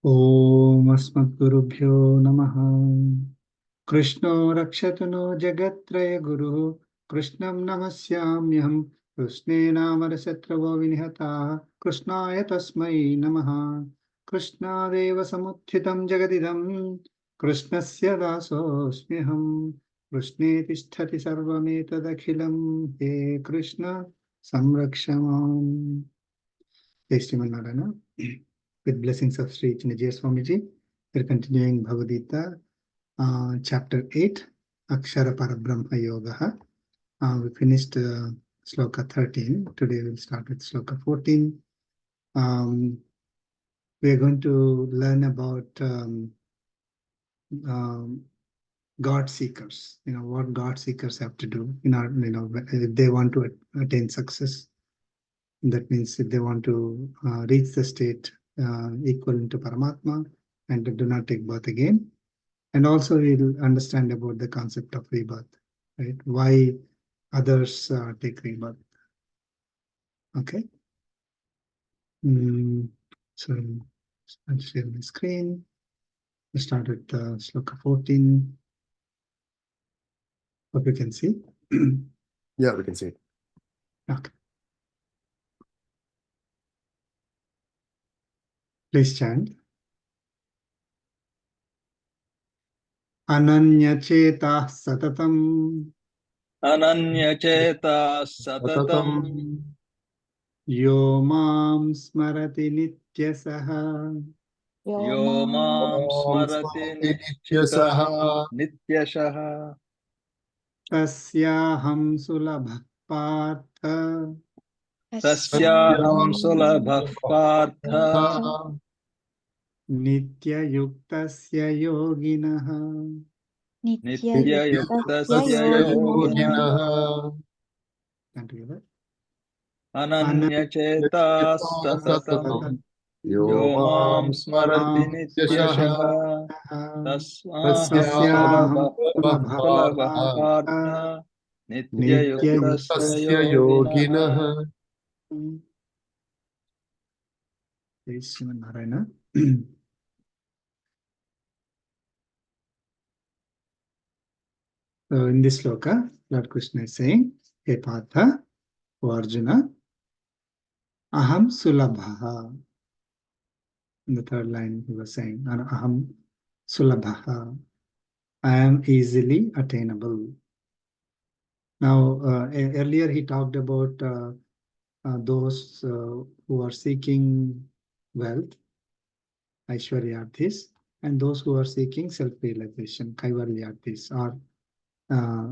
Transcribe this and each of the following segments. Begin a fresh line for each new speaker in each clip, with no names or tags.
Om Asmadgurubhyo Namaha. Krishno Rakshatuno Jagatraya Guru. Krishnam Namasyamyam. Krishne Namarasyatravo Vinihata. Krishnaya Tasmai Namaha. Krishna Deva Samuthitam Jagadidam. Krishnasya Dasosmyaham. Krishne Tisthati Sarvametadakhilam. He Krishna Samrakshamam. Jai Sriman Narayana. With blessings of Sri Chinajaya Swamiji, we're continuing Bhagavad Gita, chapter 8, Akshara Parabrahma Yoga. We finished sloka 13. Today we'll start with sloka 14. We are going to learn about God seekers. What God seekers have to do if they want to attain success. That means if they want to reach the state equivalent to Paramatma and do not take birth again. And also we'll understand about the concept of rebirth, right? Why others take rebirth. Okay. So I'll share my screen. We'll start with sloka 14. Hope you can see.
Yeah, we can see it.
Okay. Please chant. Ananyachetah satatam.
Ananyachetah satatam.
Yo mam smarati nityasaha.
Yo mam smarati nityashaha.
Tasyaham sulabha partha.
Tasyaham sulabha partha.
Nityayuktasya yoginaha.
Nityayuktasya yoginaha.
And together.
Ananyachetah satatam. Yo mam smarati nityashaha. Tasyaham sulabha partha. Nityayuktasya yoginaha.
Jai Sriman Narayana. So in this sloka, Lord Krishna is saying, Hey Partha, O Arjuna, Aham Sulabhaha. In the third line, he was saying, Aham Sulabhaha. I am easily attainable. Now, earlier he talked about those who are seeking wealth, Aishwaryarthis, and those who are seeking self-realization, Kaivalyarthis, or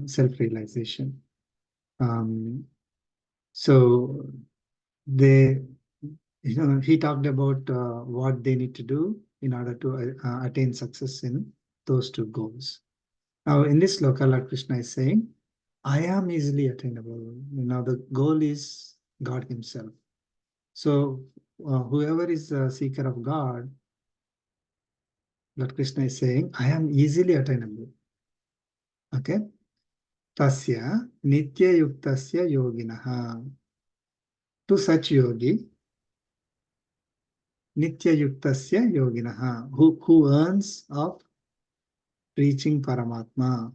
self-realization. So they, he talked about what they need to do in order to attain success in those two goals. Now, in this sloka, Lord Krishna is saying, I am easily attainable. The goal is God Himself. So whoever is a seeker of God, Lord Krishna is saying, I am easily attainable. Okay. Tasya nitya yuktasya yoginaha. To such yogi, nitya yuktasya yoginaha, who earns of reaching Paramatma,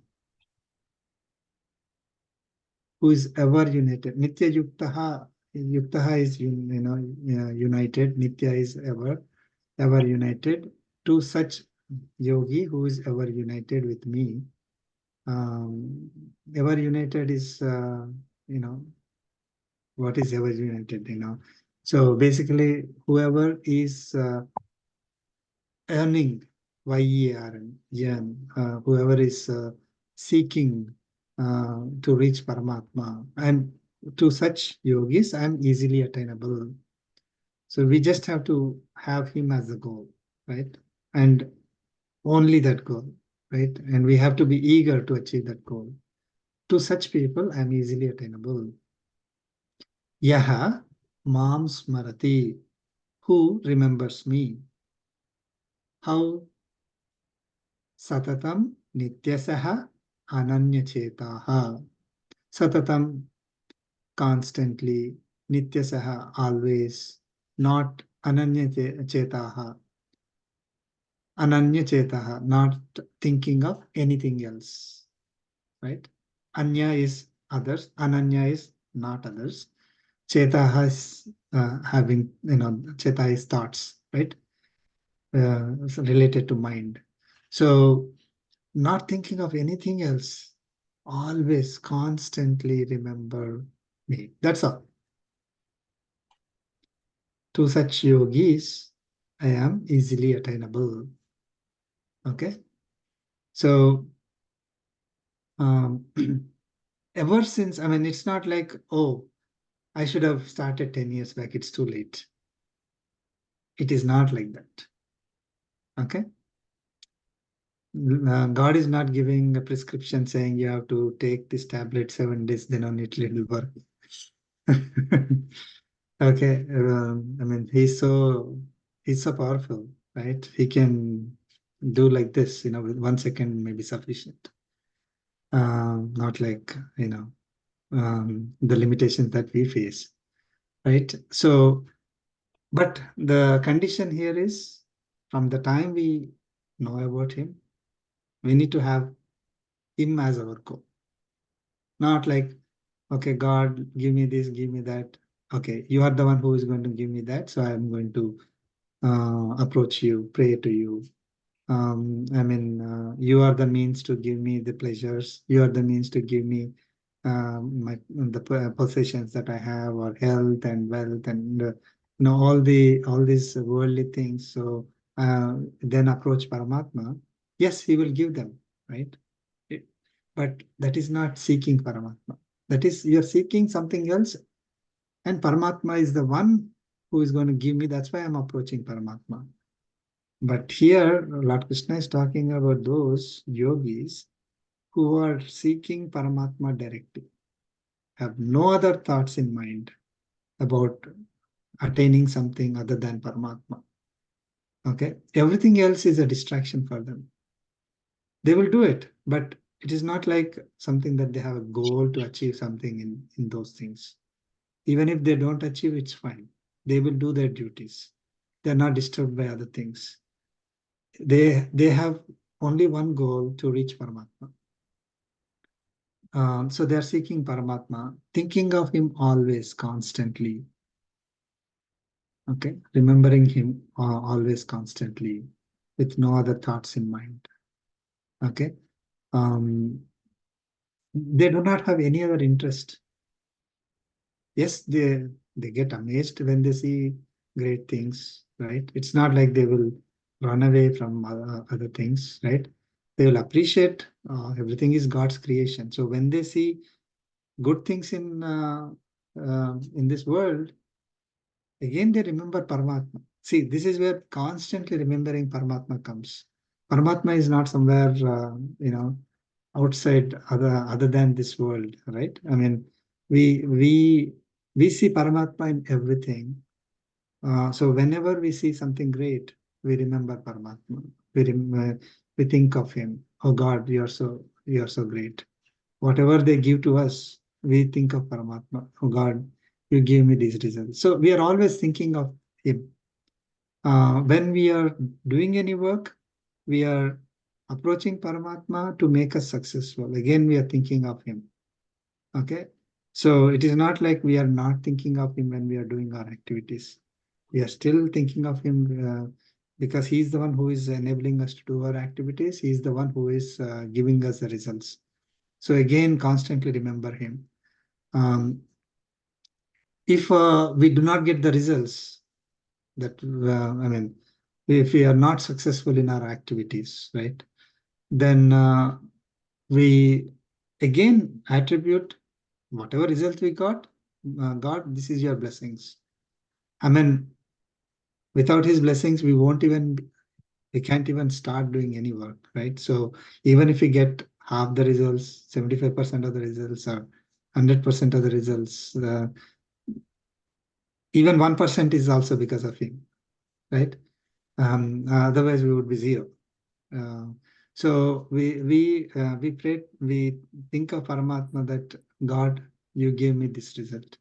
who is ever united. Nitya yuktaha, yuktaha is united. Nitya is ever united. To such yogi who is ever united with me. Ever united is what is ever united? So basically, whoever is earning, whoever is seeking to reach Paramatma, and to such yogis, I am easily attainable. So we just have to have him as the goal, right? And only that goal, right? And we have to be eager to achieve that goal. To such people, I am easily attainable. Yaha mam smarati, who remembers me. How? Satatam nityasaha ananyachetaha. Satatam, constantly. Nityasaha, always. Not ananyachetaha. Ananya chetaha, not thinking of anything else, right? Anya is others, ananya is not others. Chetaha is having, cheta is thoughts, right? Related to mind. So not thinking of anything else, always constantly remember me. That's all. To such yogis, I am easily attainable. Okay. So ever since, I mean, it's not like, oh, I should have started 10 years back. It's too late. It is not like that. Okay. God is not giving a prescription saying you have to take this tablet 7 days, then only it will work. Okay. I mean, he's so powerful, right? He can do like this, with 1 second may be sufficient. Not like, the limitations that we face, right? So, but the condition here is from the time we know about him, we need to have him as our goal. Not like, okay, God, give me this, give me that. Okay, you are the one who is going to give me that, so I am going to approach you, pray to you. You are the means to give me the pleasures. You are the means to give me the possessions that I have, or health and wealth, and all these worldly things. So then approach Paramatma. Yes, he will give them, right? It- but that is not seeking Paramatma. That is, you're seeking something else, and Paramatma is the one who is going to give me. That's why I'm approaching Paramatma. But here, Lord Krishna is talking about those yogis who are seeking Paramatma directly, have no other thoughts in mind about attaining something other than Paramatma. Okay, everything else is a distraction for them. They will do it, but it is not like something that they have a goal to achieve something in those things. Even if they don't achieve, it's fine. They will do their duties. They're not disturbed by other things. They have only one goal, to reach Paramatma. So they are seeking Paramatma, thinking of him always, constantly. Okay, remembering him always, constantly, with no other thoughts in mind. Okay, they do not have any other interest. Yes, they get amazed when they see great things, right? It's not like they will run away from other things, right? They will appreciate everything is God's creation. So when they see good things in this world, again they remember Paramatma. See, this is where constantly remembering Paramatma comes. Paramatma is not somewhere outside, other than this world, right? I mean, we we we see Paramatma in everything. So whenever we see something great, we remember Paramatma. We think of him. Oh God, you are so great. Whatever they give to us, we think of Paramatma. Oh God, you give me these results. So we are always thinking of him. When we are doing any work, we are approaching Paramatma to make us successful. Again, we are thinking of him. Okay. So it is not like we are not thinking of him when we are doing our activities. We are still thinking of him because he's the one who is enabling us to do our activities. He's the one who is giving us the results. So again, constantly remember him. If we do not get the results, that if we are not successful in our activities, right, then we again attribute whatever result we got. God, this is your blessings. I mean, without his blessings, we can't even start doing any work, right? So even if we get half the results, 75% of the results, or 100% of the results, even 1% is also because of him, right? Otherwise, we would be zero. Uh, so we pray, we think of Paramatma, that God, you gave me this result.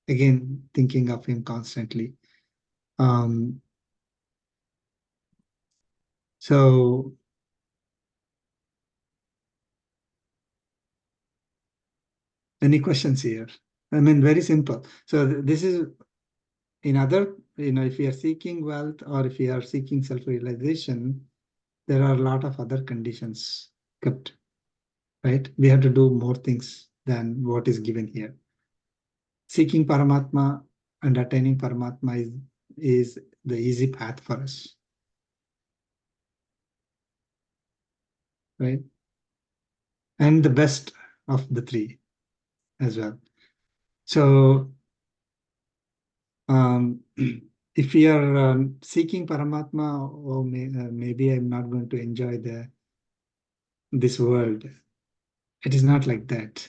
Again, thinking of him constantly. So any questions here? I mean, very simple. So this is in other, if we are seeking wealth or if we are seeking self-realization, there are a lot of other conditions kept, right? We have to do more things than what is given here. Seeking Paramatma and attaining Paramatma is the easy path for us, right? And the best of the three as well. So if we are seeking Paramatma, or maybe I'm not going to enjoy this world. It is not like that.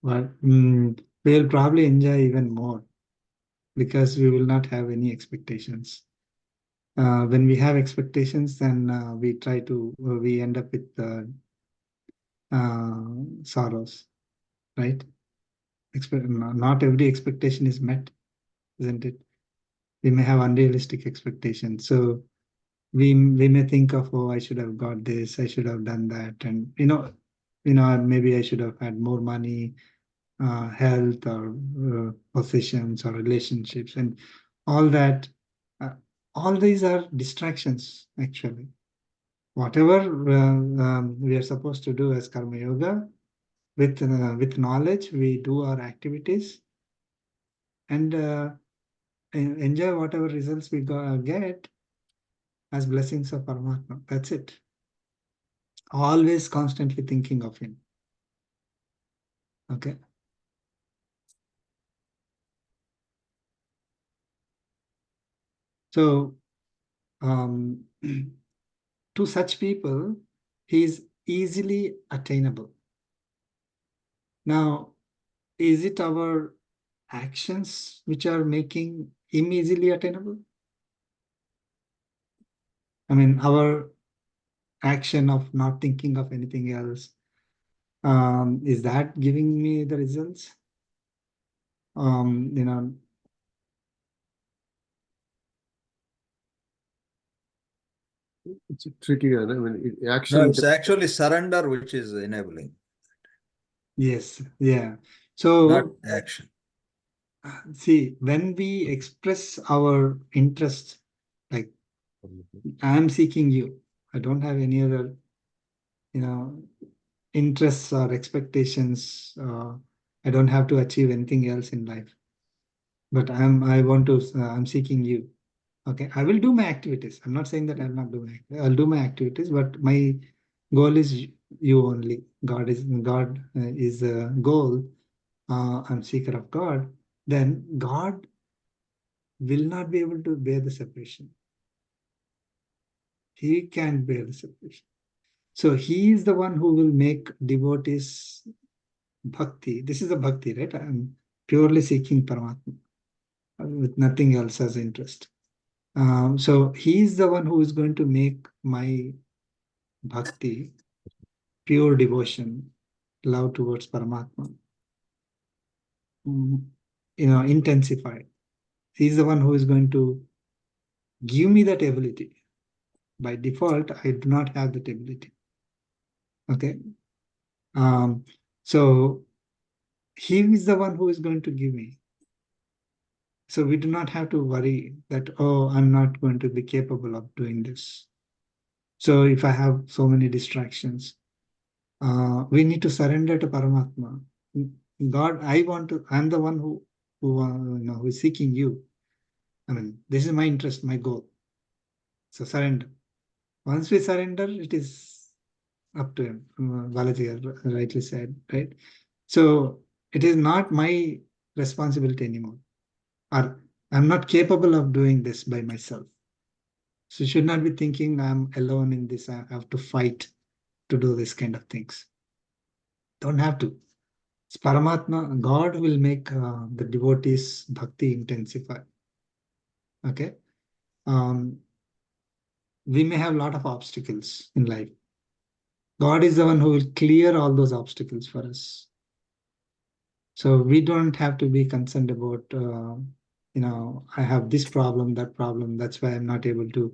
But we'll probably enjoy even more because we will not have any expectations. When we have expectations, then we end up with sorrows, right? Not every expectation is met, isn't it? We may have unrealistic expectations. So we may think of, oh, I should have got this, I should have done that, and maybe I should have had more money, health, or possessions, or relationships, and all that. Uh, all these are distractions, actually. Whatever we are supposed to do as karma yoga, with knowledge, we do our activities and enjoy whatever results we get as blessings of Paramatma. That's it. Always constantly thinking of him. Okay. So to such people, he is easily attainable. Now, is it our actions which are making him easily attainable? I mean, our action of not thinking of anything else, is that giving me the results?
It's tricky. I mean,
No,
action.
it's actually surrender which is enabling,
Yes, yeah.
not
So
action.
see, when we express our interest, like I am seeking you, I don't have any other, interests or expectations. I don't have to achieve anything else in life, but I'm seeking you. Okay, I will do my activities. I'm not saying that I'll not do I'll do my activities, but my goal is you only. God is a goal. I'm seeker of God. Then God will not be able to bear the separation. He can't bear the separation. So he is the one who will make devotees bhakti. This is a bhakti, right? I'm purely seeking Paramatma with nothing else as interest. So he is the one who is going to make my bhakti, pure devotion, love towards Paramatma, intensify. He's the one who is going to give me that ability. By default, I do not have that ability. Okay. So he is the one who is going to give me. So we do not have to worry that, oh, I'm not going to be capable of doing this. So if I have so many distractions, we need to surrender to Paramatma. God, I'm the one who is seeking you. I mean, this is my interest, my goal. So surrender. Once we surrender, it is up to him. Balaji rightly said, right? So it is not my responsibility anymore. Or I'm not capable of doing this by myself. So you should not be thinking I'm alone in this. I have to fight to do this kind of things. Don't have to. It's Paramatma, God will make the devotees' bhakti intensify. Okay. We may have a lot of obstacles in life. God is the one who will clear all those obstacles for us. So we don't have to be concerned about I have this problem, that problem. That's why I'm not able to,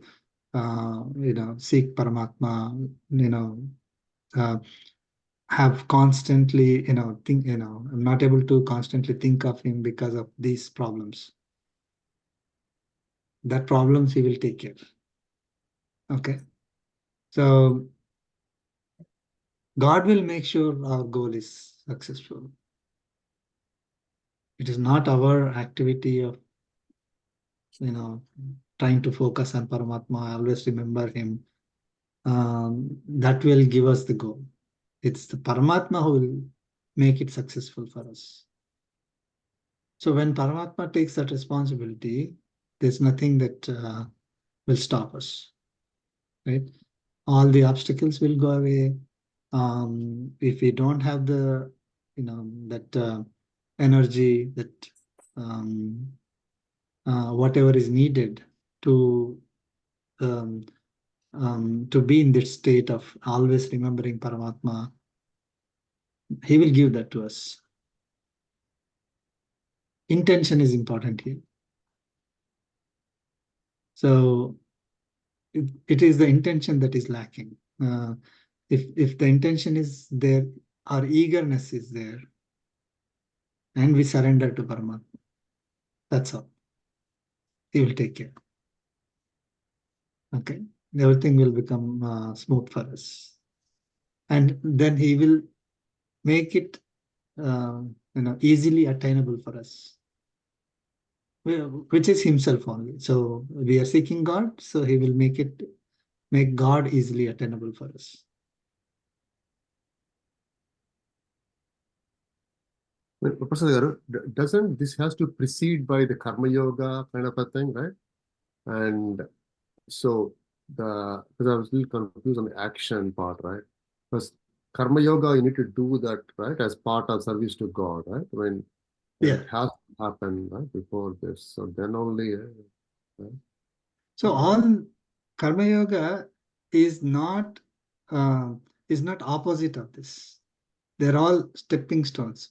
seek Paramatma, have constantly, think, I'm not able to constantly think of him because of these problems. That problems he will take care. Okay. So God will make sure our goal is successful. It is not our activity of, trying to focus on Paramatma, always remember him. That will give us the goal. It's the Paramatma who will make it successful for us. So when Paramatma takes that responsibility, there's nothing that will stop us, right? All the obstacles will go away. If we don't have the, that energy, that whatever is needed to be in this state of always remembering Paramatma, he will give that to us. Intention is important here. So it is the intention that is lacking. If the intention is there, our eagerness is there, and we surrender to Paramatma, that's all. He will take care. Okay, everything will become smooth for us, and then he will make it easily attainable for us, which is himself only. So we are seeking God, so he will make God easily attainable for us.
Professor Garu, doesn't this has to precede by the karma yoga kind of a thing, right? And so because I was a little confused on the action part, right? Because karma yoga, you need to do that, right, as part of service to God, right? When
Yeah.
it has to happen, right, before this. So then only, right?
So all karma yoga is not opposite of this. They're all stepping stones,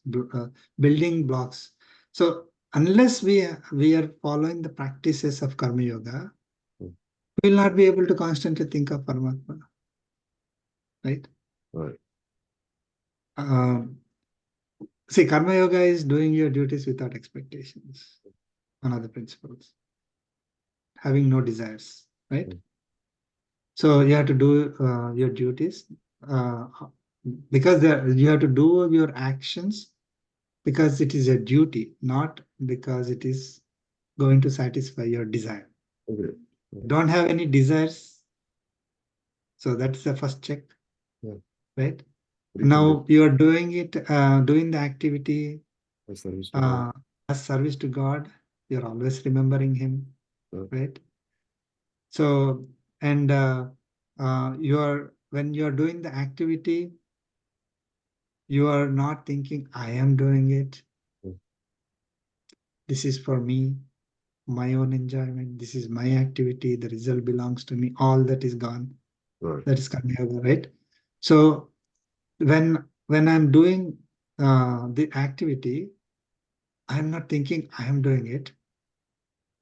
building blocks. So unless we are following the practices of karma yoga,
Hmm.
we will not be able to constantly think of Paramatma, right?
Right.
See, karma yoga is doing your duties without expectations. One of the principles, having no desires, right?
Hmm.
So you have to do your duties uh, because you have to do your actions because it is a duty, not because it is going to satisfy your desire.
Okay.
Don't have any desires, so that's the first check,
Yeah.
right?
Precondition
Now you are doing it, doing the activity
as service to God.
as service to God. You're always remembering Him,
Yeah.
right? So, and when you are doing the activity, you are not thinking, I am doing it.
Yeah.
This is for me, my own enjoyment. This is my activity. The result belongs to me. All that is gone.
Right.
That is Karma Yoga, right? So when I'm doing the activity, I'm not thinking I am doing it.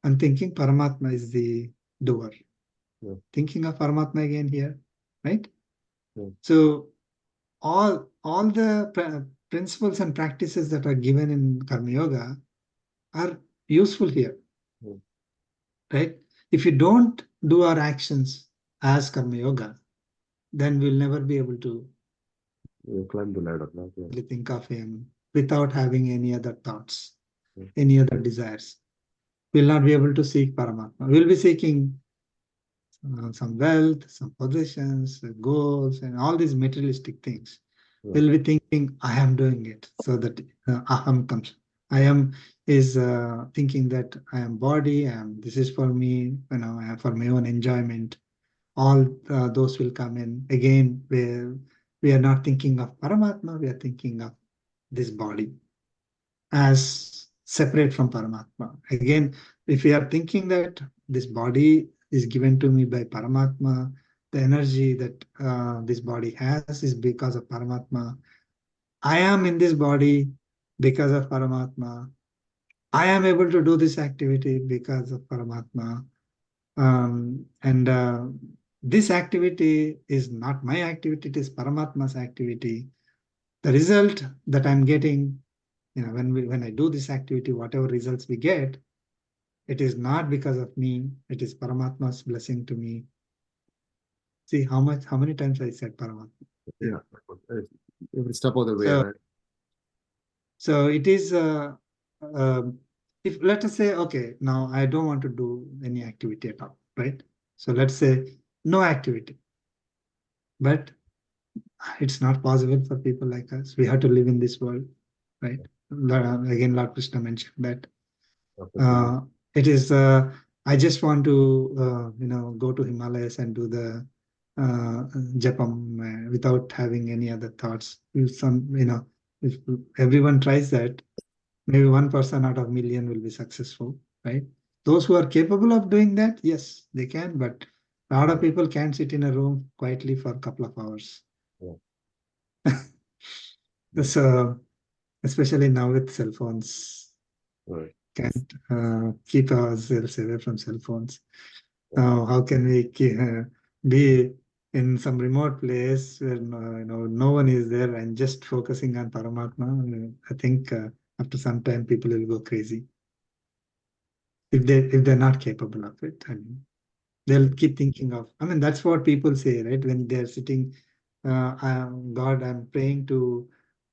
I'm thinking Paramatma is the doer.
Yeah.
Thinking of Paramatma again here, right?
Yeah.
So all the principles and practices that are given in Karma Yoga are useful here,
Yeah.
right? If you don't do our actions as Karma Yoga, then we'll never be able to
You climb the ladder, right? Yeah.
really think of him without having any other thoughts,
Yeah.
any other desires. We'll not be able to seek Paramatma. We'll be seeking some wealth, some possessions, goals, and all these materialistic things.
Yeah.
We'll be thinking, I am doing it, so that aham comes. I am is thinking that I am body, this is for me, for my own enjoyment. All those will come in. Again, we are not thinking of Paramatma, we are thinking of this body as separate from Paramatma. Again, if we are thinking that this body is given to me by Paramatma, the energy that this body has is because of Paramatma. I am in this body because of Paramatma. I am able to do this activity because of Paramatma. And this activity is not my activity, it is Paramatma's activity. The result that I'm getting, when I do this activity, whatever results we get, it is not because of me, it is Paramatma's blessing to me. See how many times I said Paramatma.
Yeah. Every step of the way,
So,
right?
so it is, if let us say, okay, now I don't want to do any activity at all, right? So let's say no activity, but it's not possible for people like us. We have to live in this world, right? Again, Lord Krishna mentioned that.
Definitely.
It is, I just want to, go to Himalayas and do the japam without having any other thoughts. If everyone tries that, maybe 1% out of million will be successful, right? Those who are capable of doing that, yes, they can, but a lot of people can't sit in a room quietly for a couple of hours.
Yeah.
So, especially now with cell phones,
Right.
can't keep ourselves away from cell phones. Now, how can we be in some remote place where no one is there and just focusing on Paramatma? I think after some time people will go crazy if they're not capable of it. I mean, they'll keep thinking of. I mean, that's what people say, right? When they're sitting, God, I'm praying to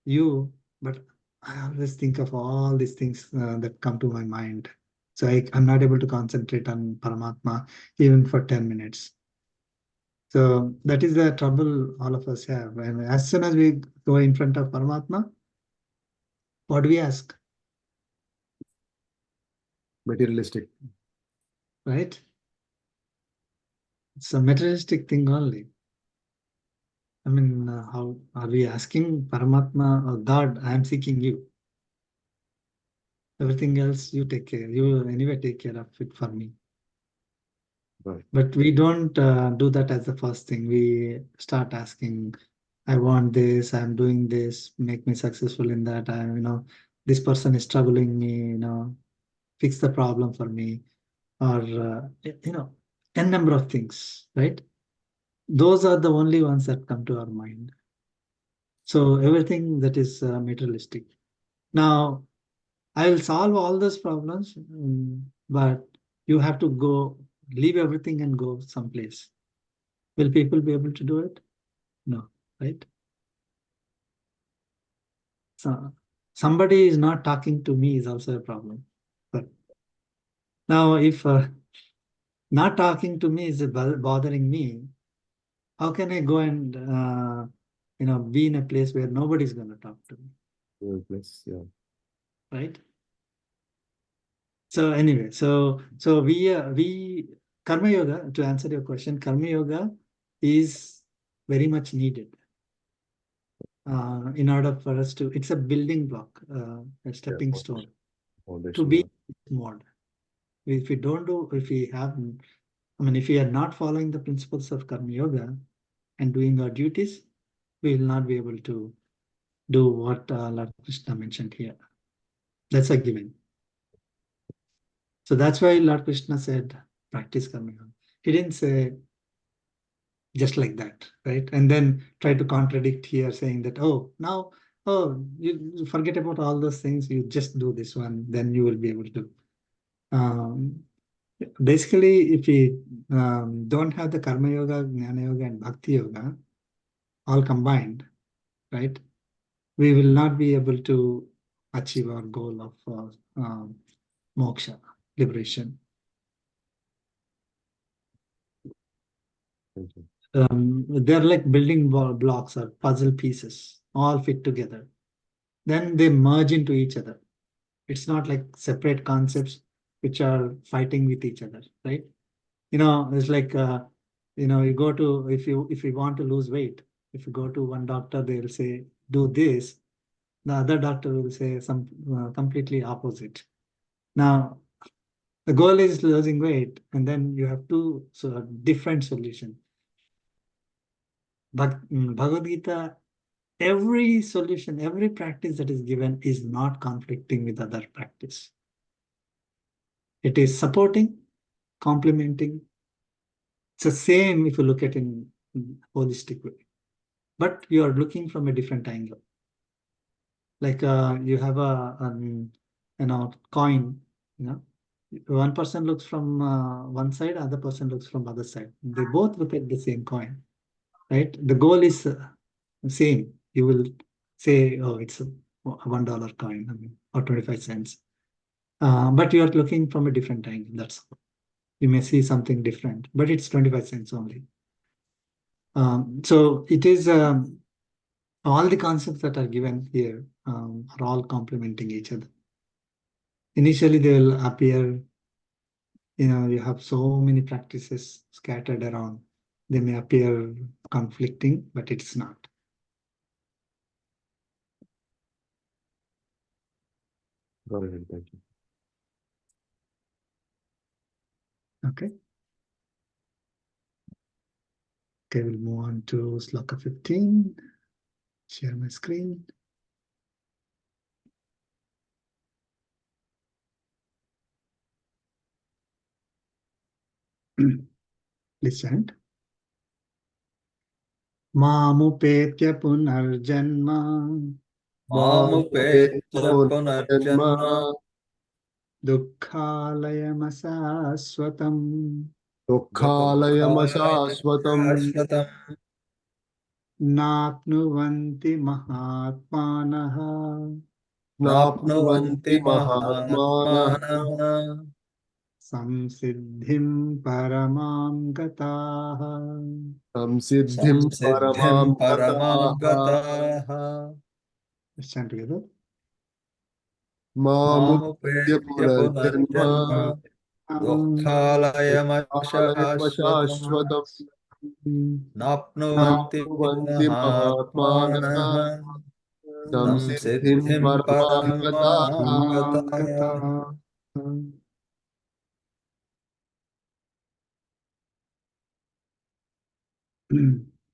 you, but I always think of all these things that come to my mind. So I'm not able to concentrate on Paramatma even for 10 minutes. So that is the trouble all of us have. And as soon as we go in front of Paramatma, what do we ask?
Materialistic.
Right? It's a materialistic thing only. I mean, how are we asking Paramatma or God, I am seeking you. Everything else you take care. You anyway take care of it for me.
Right.
But we don't do that as the first thing. We start asking, I want this, I'm doing this, make me successful in that. This person is troubling me, fix the problem for me. Or, n number of things, right? Those are the only ones that come to our mind. So everything that is materialistic. Now, I will solve all those problems, but you have to go, leave everything and go someplace. Will people be able to do it? No, right? So somebody is not talking to me is also a problem. But now, if not talking to me is bothering me, how can I go and be in a place where nobody's going to talk to me,
Place. Yeah.
right? So anyway, so we karma yoga, to answer your question, karma yoga is very much needed in order for us to. It's a building block, a stepping stone to
Foundation.
be
Yeah.
mod. If we don't do, if we have, I mean, if we are not following the principles of karma yoga and doing our duties, we will not be able to do what Lord Krishna mentioned here. That's a given. So that's why Lord Krishna said, practice karma yoga. He didn't say just like that, right? And then try to contradict here, saying that, you forget about all those things, you just do this one, then you will be able to. Basically, if we don't have the karma yoga, jnana yoga, and bhakti yoga all combined, right? We will not be able to achieve our goal of moksha, liberation.
Thank you.
They're like building blocks or puzzle pieces, all fit together. Then they merge into each other. It's not like separate concepts which are fighting with each other, right? It's like you go to, if you want to lose weight, if you go to one doctor, they'll say do this. The other doctor will say some completely opposite. Now the goal is losing weight, and then you have two different solutions. But Bhagavad Gita, every solution, every practice that is given is not conflicting with other practice. It is supporting, complementing. It's the same if you look at it in holistic way, but you are looking from a different angle. Like you have a coin, one person looks from one side, other person looks from other side. They both look at the same coin, right? The goal is same. You will say, oh, it's a $1 coin, or 25 cents. But you are looking from a different angle. That's all. You may see something different, but it's 25 cents only. So it is all the concepts that are given here are all complementing each other. Initially, they will appear, you have so many practices scattered around. They may appear conflicting, but it's not.
Got it. Thank you.
Okay. Okay, we'll move on to Sloka 15. Share my screen. Listen. Mamupetya punarjanma
Mamupetya punarjanma
dukkhalayamashaswatam
Dukkhalayamashasvatam
Shashvatam
napnuvanti mahatmanaha
Napnuvanti
mahatmanah
mahatmanah
samsiddhim paramam gataha.
samsiddhim
Samsiddhim
paramam
paramam
gataha
gataha
Let's chant together.
mamupetya
Mamupetya
punarjanma
punarjanma Dukkhalayamashashvatam
dukkhalayamashasvatam
Napnuvanti
napnuvanti mahatmanah
mahatmanah
samsiddhim
Samsiddhim
paramam
paramam
gataha.
Paramam
gataha.
gataha.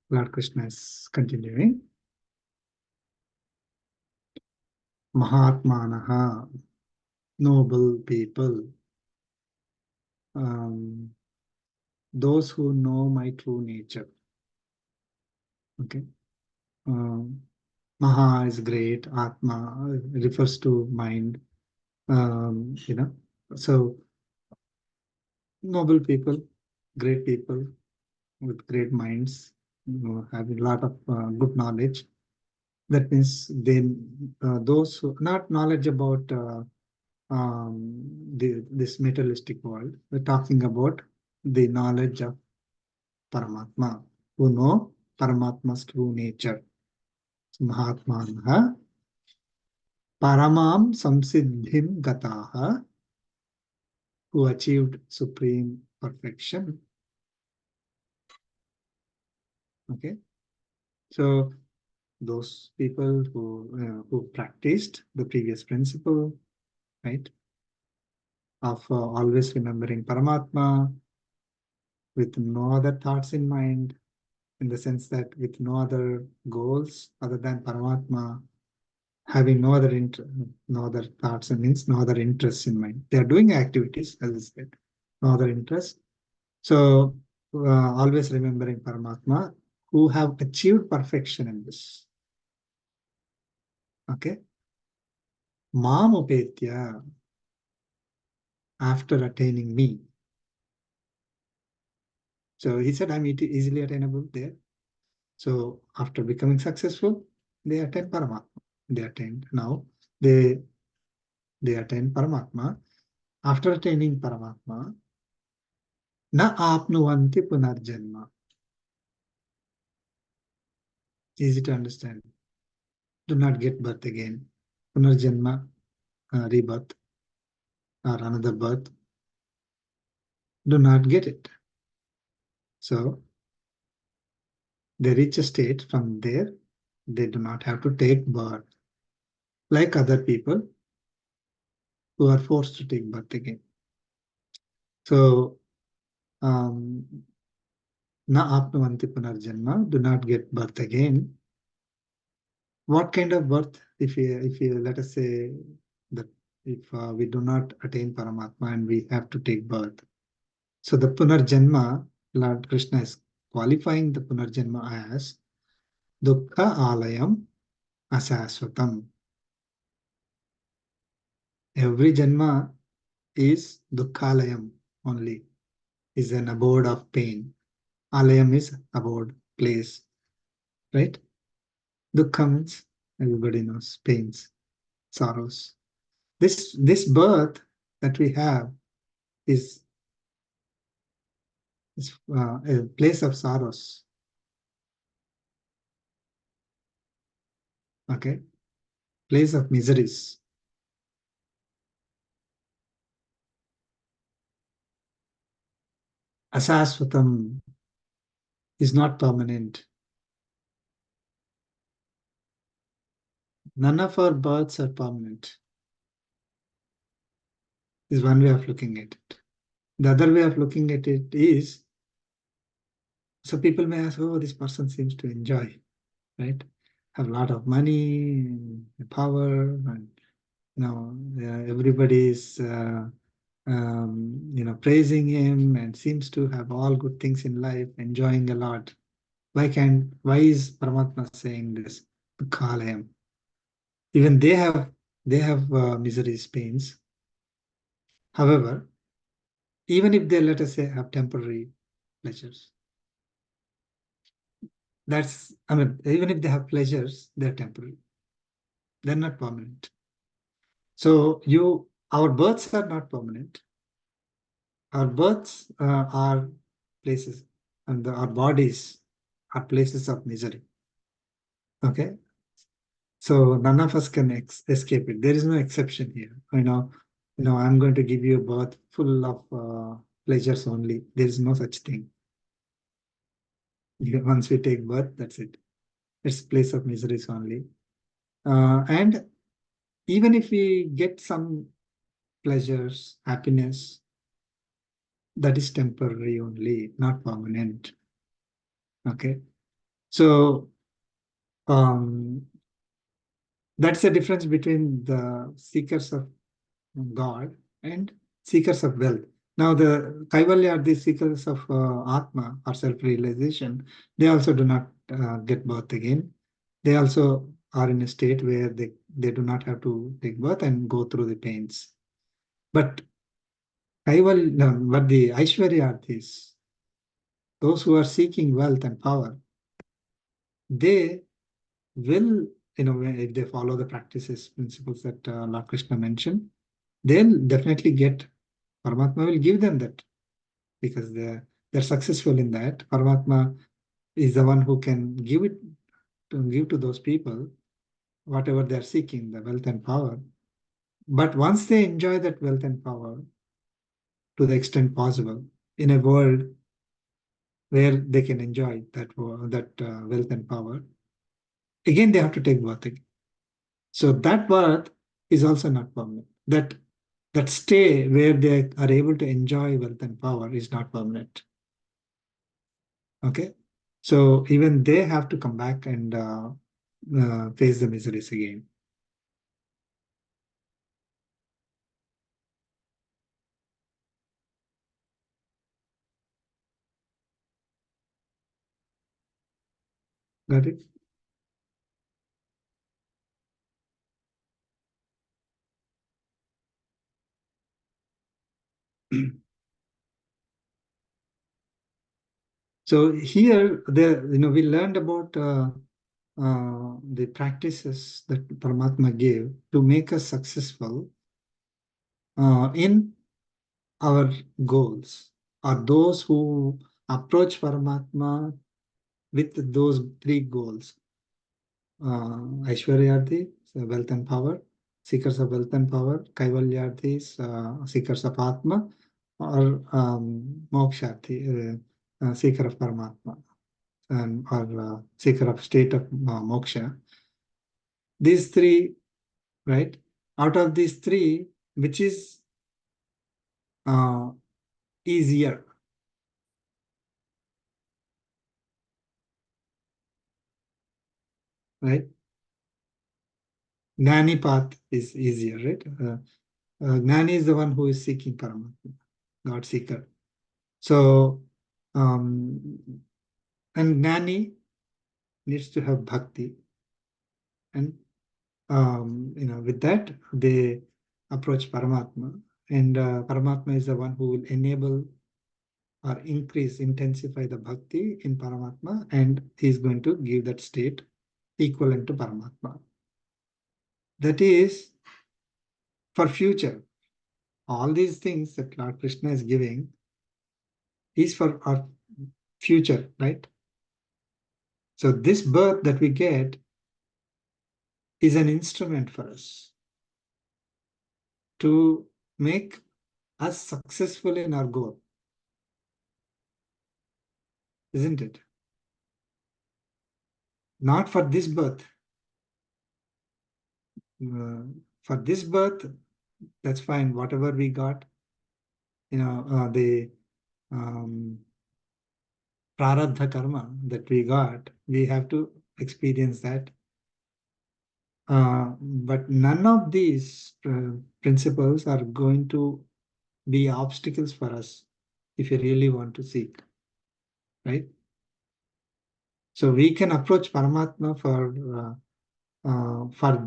Lord Krishna is continuing. Mahatmanaha, noble people, those who know my true nature. Okay. Maha is great, Atma refers to mind. So noble people, great people with great minds, having a lot of good knowledge. That means those who not knowledge about this materialistic world. We're talking about the knowledge of Paramatma, who know Paramatma's true nature. Mahatmanaha Paramam Samsiddhim Gataha, who achieved supreme perfection. Okay, so those people who practiced the previous principle, right, of always remembering Paramatma with no other thoughts in mind, in the sense that with no other goals other than Paramatma, having no other thoughts, and means no other interests in mind. They are doing activities, as I said, no other interest. So always remembering Paramatma, who have achieved perfection in this. Okay. Mam upetya, after attaining me. So he said, I'm easily attainable there. So after becoming successful, they attain Paramatma. They attain now. They attain Paramatma. After attaining Paramatma, na apnuvanti punarjanma. Easy to understand. Do not get birth again. Punarjanma, rebirth, or another birth. Do not get it. So they reach a state from there, they do not have to take birth like other people who are forced to take birth again. So, na apnuvanti punarjanma, do not get birth again. What kind of birth? If you let us say that if we do not attain Paramatma and we have to take birth. So the Punarjanma, Lord Krishna is qualifying the Punarjanma as Dukkha Alayam Asaswatam. Every Janma is Dukkhalayam only, is an abode of pain. Alayam is abode, place, right? Dukkha means everybody knows, pains, sorrows. This birth that we have is a place of sorrows. Okay, place of miseries. Asaswatam is not permanent. None of our births are permanent. Is one way of looking at it. The other way of looking at it is, so people may ask, oh, this person seems to enjoy, right? Have a lot of money, power, and everybody is praising him and seems to have all good things in life, enjoying a lot. Why is Paramatma saying this? Kalayam. Even they have miseries, pains. However, even if they, let us say, have temporary pleasures, even if they have pleasures, they're temporary. They're not permanent. So our births are not permanent. Our births are places, and our bodies are places of misery. Okay, so none of us can escape it. There is no exception here. I'm going to give you a birth full of pleasures only. There is no such thing. Once we take birth, that's it. It's place of miseries only. And even if we get some pleasures, happiness, that is temporary only, not permanent. Okay, so that's the difference between the seekers of God and seekers of wealth. Now, the Kaivalya are the seekers of Atma or self-realization. They also do not get birth again. They also are in a state where they do not have to take birth and go through the pains. But but the Aishwaryaarthis, those who are seeking wealth and power, they will, if they follow the practices, principles that Lord Krishna mentioned, they'll definitely get, Paramatma will give them that because they're successful in that. Paramatma is the one who can give to those people whatever they're seeking, the wealth and power. But once they enjoy that wealth and power to the extent possible in a world where they can enjoy that wealth and power, again they have to take birth again. So that birth is also not permanent. That stay where they are able to enjoy wealth and power is not permanent. Okay, so even they have to come back and face the miseries again. Got it? So here, we learned about the practices that Paramatma gave to make us successful in our goals, or those who approach Paramatma with those three goals. Aishwaryarthi, so wealth and power, seekers of wealth and power, Kaivalyarthis, seekers of Atma, or Moksharthi, seeker of Paramatma, or seeker of state of moksha. These three, right? Out of these three, which is easier? Right? Jnani path is easier, right? Jnani is the one who is seeking Paramatma, God seeker. So, and Jnani needs to have bhakti, and with that they approach Paramatma, and Paramatma is the one who will enable or increase, intensify the bhakti in Paramatma, and he is going to give that state equivalent to Paramatma. That is for future. All these things that Lord Krishna is giving is for our future, right? So this birth that we get is an instrument for us to make us successful in our goal, isn't it? Not for this birth. For this birth, that's fine. Whatever we got, the prarabdha karma that we got, we have to experience that. But none of these principles are going to be obstacles for us if you really want to seek, right? So we can approach Paramatma for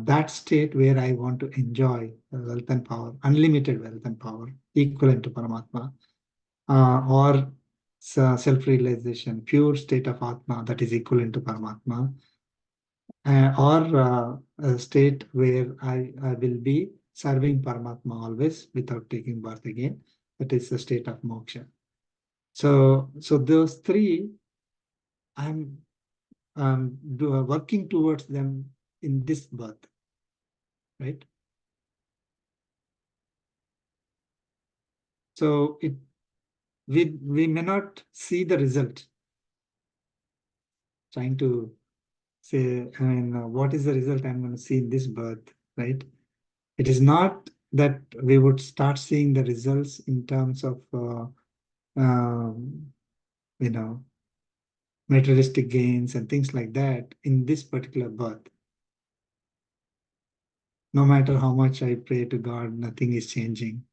that state where I want to enjoy wealth and power, unlimited wealth and power, equivalent to Paramatma, or self-realization, pure state of Atma that is equivalent to Paramatma, or a state where I will be serving Paramatma always without taking birth again. That is the state of moksha. So those three, I'm working towards them in this birth, right? So we may not see the result. Trying to say, what is the result I'm going to see in this birth, right? It is not that we would start seeing the results in terms of um, materialistic gains and things like that in this particular birth. No matter how much I pray to God, nothing is changing.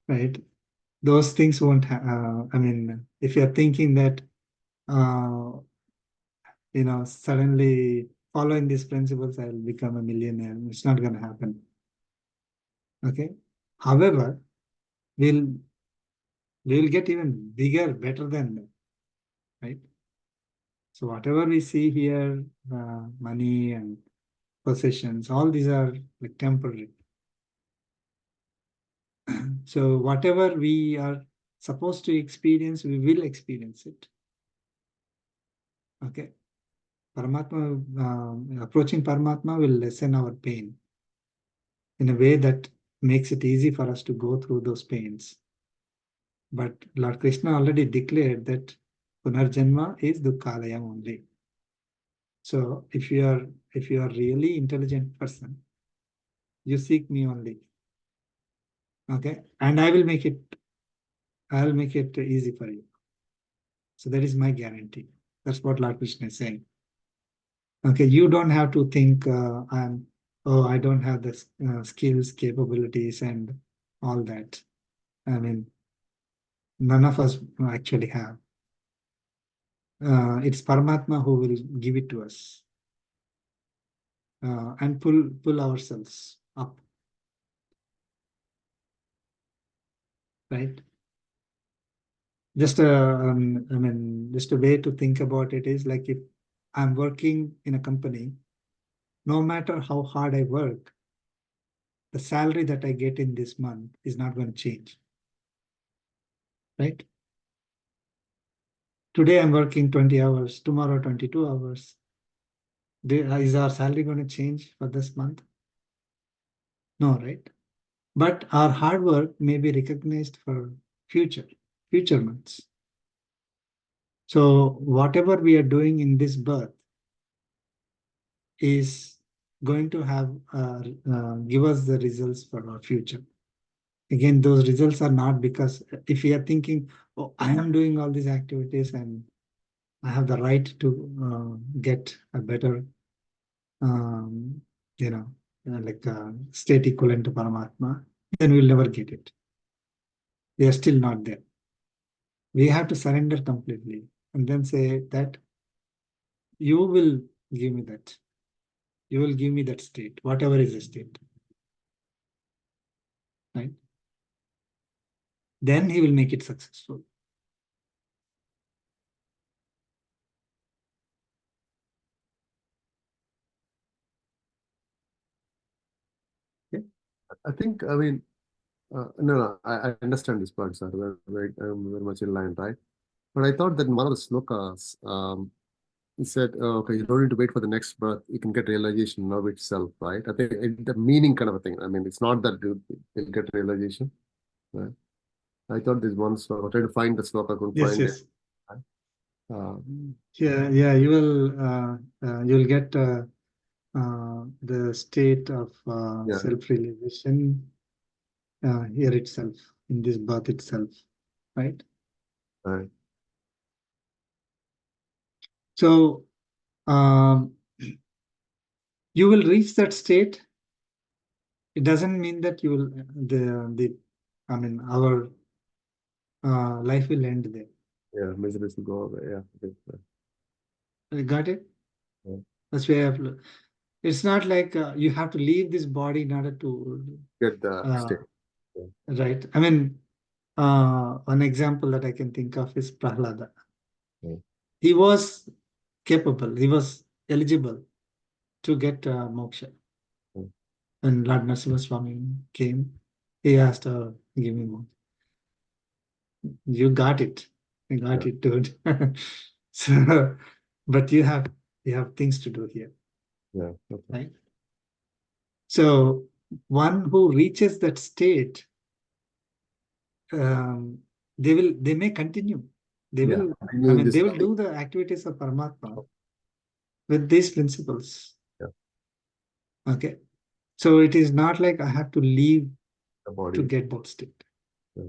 Right? Those things won't if you're thinking that suddenly following these principles I'll become a millionaire, it's not going to happen. Okay. However, we'll get even bigger, better than that, right? So whatever we see here, money and possessions, all these are like temporary. So whatever we are supposed to experience, we will experience it. Okay. Paramatma, approaching Paramatma will lessen our pain in a way that makes it easy for us to go through those pains. But Lord Krishna already declared that Punarjanma is Dukkhalayam only. So if you are really intelligent person, you seek me only. Okay, and I'll make it easy for you. So that is my guarantee. That's what Lord Krishna is saying. Okay, you don't have to think I don't have the skills, capabilities, and all that. I mean, none of us actually have. It's Paramatma who will give it to us and pull ourselves up, right? Just just a way to think about it is like if I'm working in a company, no matter how hard I work, the salary that I get in this month is not going to change, right? Today I'm working 20 hours, tomorrow 22 hours. Is our salary going to change for this month? No, right? But our hard work may be recognized for future months. So whatever we are doing in this birth is going to have give us the results for our future. Again, those results are not because if we are thinking, oh, I am doing all these activities and I have the right to get a better, like a state equivalent to Paramatma, then we'll never get it. We are still not there. We have to surrender completely and then say that you will give me that. You will give me that state, whatever is the state. Right? Then he will make it successful.
I think, I mean, no, I understand this part, sir. I'm very much in line, right? But I thought that in one of the slokas, he said, okay, you don't need to wait for the next birth. You can get realization of itself, right? I think the meaning kind of a thing. I mean, it's not that you'll get realization, right? I thought this one sloka, I tried to find the sloka, I couldn't
Yes,
find it.
yes.
Uh,
Yeah, you'll get the state of
Yeah.
self-realization here itself, in this birth itself, right?
Right.
So you will reach that state. It doesn't mean that you will I mean our life will end there.
Yeah, miseries will go away. Yeah. Okay.
You got it?
Yeah.
That's why it's not like you have to leave this body in order to
Get the state.
right. I mean, one example that I can think of is Prahlada.
Yeah.
He was capable, he was eligible to get moksha.
Yeah.
When Lord Narasimha Swami came, he asked her, give me moksha. You got it. You got
Yeah.
it, dude. So, but you have things to do here,
Yeah. Okay.
right? So one who reaches that state, they may continue. They
Yeah.
will,
Continue
I
in
mean,
this
they will
way.
do the activities of Paramatma with these principles.
Yeah.
Okay. So it is not like I have to leave
The
to
body.
get that state.
Yeah.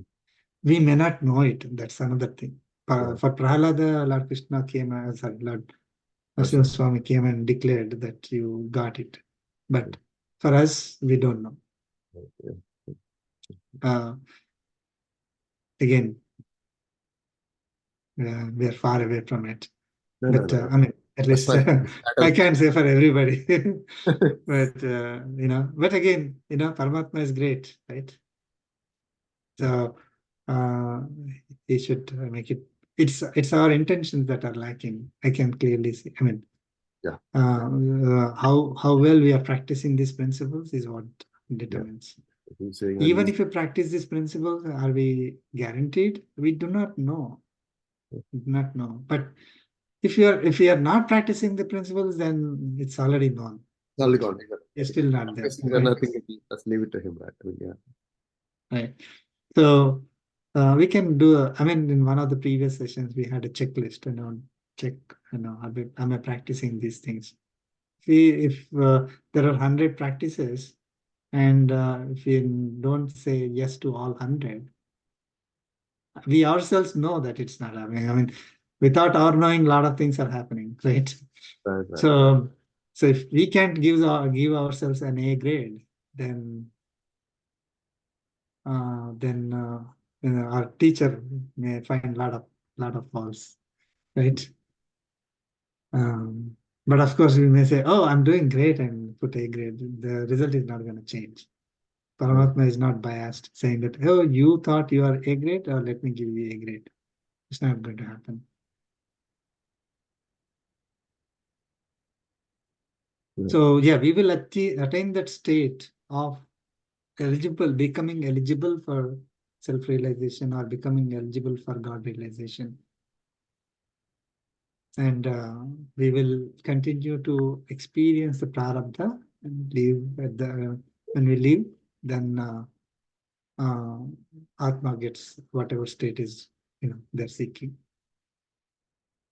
We may not know it. That's another thing.
Yeah.
For Prahlada, Lord Krishna came, sorry, Lord Narasimha Swami came and declared that you got it. But for us, we don't know.
Yeah.
Again, we are far away from it.
No,
But
no.
I mean, at
That's
least
why
I can't say for everybody. But but again, Paramatma is great, right? So he should make it. It's our intentions that are lacking. I can clearly see. I mean,
Yeah.
how well we are practicing these principles is what determines.
He's saying at
Even
least
if we practice these principles, are we guaranteed? We do not know. We do not know. But if you are not practicing the principles, then it's already gone.
it's already gone.
You're still not there.
Practicing,
Right?
nothing. Let's leave it to him, right? I mean, yeah.
Right. So we can do. I mean, in one of the previous sessions, we had a checklist. Check. Am I practicing these things? See, if there are 100 practices, and if we don't say yes to all 100, we ourselves know that it's not happening. I mean, without our knowing, a lot of things are happening, right?
Right.
So if we can't give ourselves an A grade, then our teacher may find a lot of faults, right? But of course, we may say, "Oh, I'm doing great," and put A grade. The result is not going to change. Paramatma is not biased, saying that, "Oh, you thought you are A grade, or let me give you A grade." It's not going to happen.
Yeah.
So yeah, we will attain that state of becoming eligible for self-realization or becoming eligible for God realization. And we will continue to experience the prarabdha and when we leave, then Atma gets whatever state is they're seeking.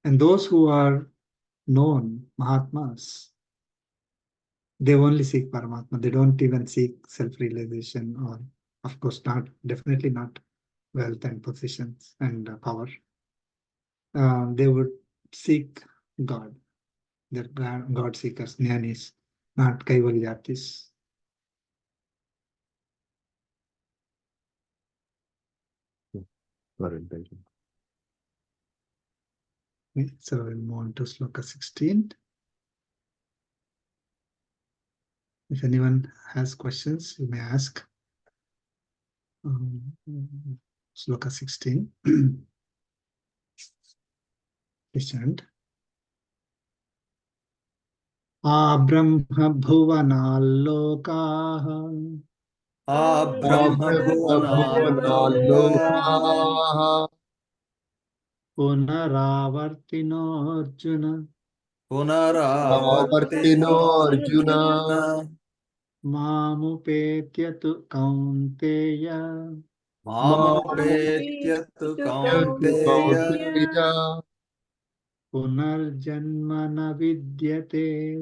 And those who are known Mahatmas, they only seek Paramatma. They don't even seek self-realization or, of course, definitely not wealth and positions and power. They would seek God. They're God seekers, Jnanis, not Kaivalyatis.
for intention.
Okay, so we'll move on to sloka 16. If anyone has questions, you may ask. Sloka 16. Listen. Abrahma bhuvanalokaha
Abrahmabhuvanalokaha
punaravartinorjuna
punaravartino
Avartino
Arjuna
mamupetya tu kaunteya
Mamupetyatu Kaunteya
Kaunteya
punarjanma na vidyate.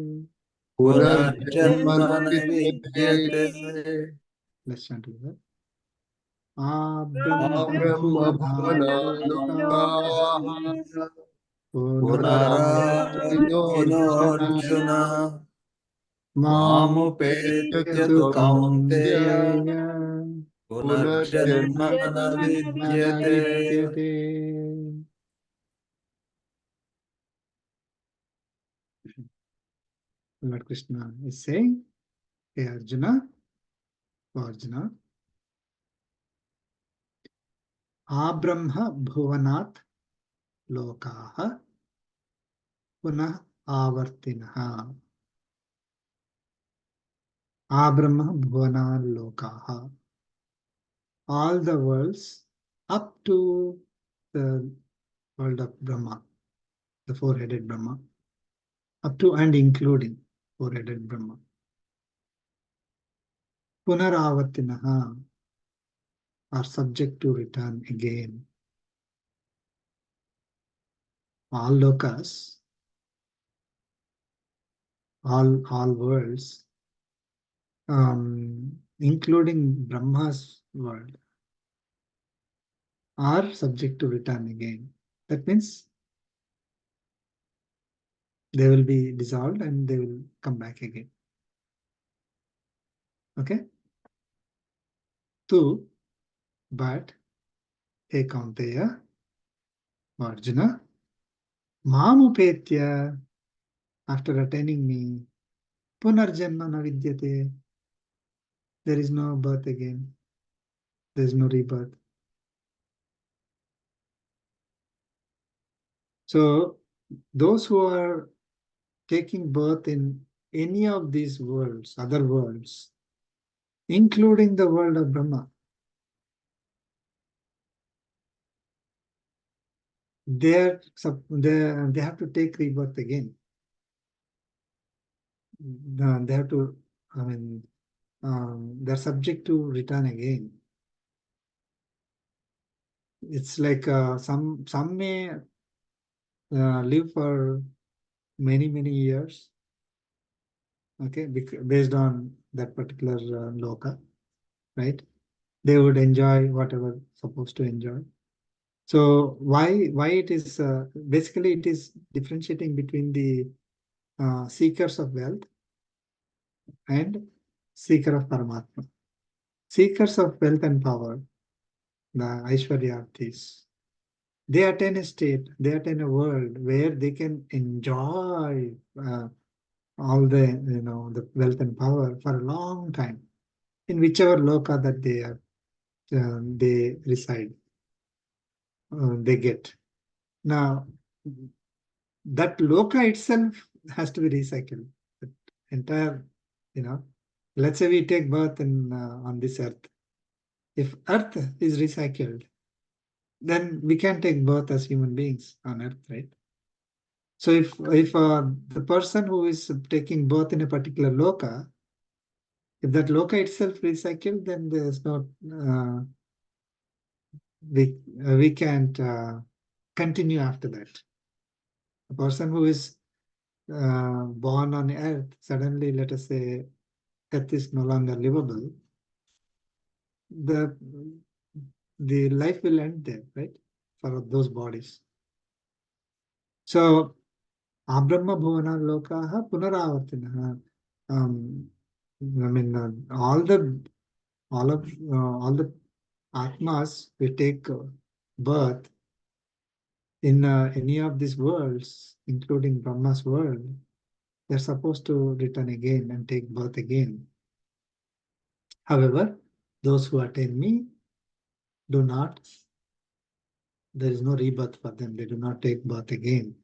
Punarjanmana
Punarjanmana
Vidyate
Let's chant together. Abrahma bhuvanalokaha
Abrahmabhuvanalokaha Punaravartino
punaravartinorjuna
Arjuna
mamupetya tu
Mamupetyatu Kaunteya
kaunteya
Punarjanmana
mana
Vidyate.
vidyate. Lord Krishna is saying, hey Arjuna, oh Arjuna, Abrahma bhuvanat lokaha punah avartinaha. Abrahma bhuvanat lokaha. All the worlds up to the world of Brahma, the four-headed Brahma, up to and including four-headed Brahma. Punaravartinaha are subject to return again. All lokas, all worlds, including Brahma's world, are subject to return again. That means they will be dissolved and they will come back again. Okay? Two, but he Kaunteya, Arjuna, Mamupetya, after attaining me, Punarjanma na vidyate, there is no birth again. There is no rebirth. So those who are taking birth in any of these worlds, other worlds, including the world of Brahma, they have to take rebirth again. They have to, they're subject to return again. It's like some may live for many years, okay, based on that particular loka, right? They would enjoy whatever supposed to enjoy. So why it is basically it is differentiating between the seekers of wealth and seeker of Paramatma. Seekers of wealth and power, the Aishwaryarthis, they attain a state, they attain a world where they can enjoy all the the wealth and power for a long time in whichever loka that they reside, they get. Now that loka itself has to be recycled. That entire, let's say we take birth in on this earth. If earth is recycled, then we can take birth as human beings on earth, right? So if the person who is taking birth in a particular loka, if that loka itself recycled, then there's no we can't continue after that. A person who is born on earth, suddenly, let us say, earth is no longer livable, the life will end there, right? For those bodies. So, Abrahma Bhuvana Lokaha Punaravartinaha. All the Atmas we take birth in any of these worlds, including Brahma's world, they're supposed to return again and take birth again. However, those who attain me do not, there is no rebirth for them. They do not take birth again.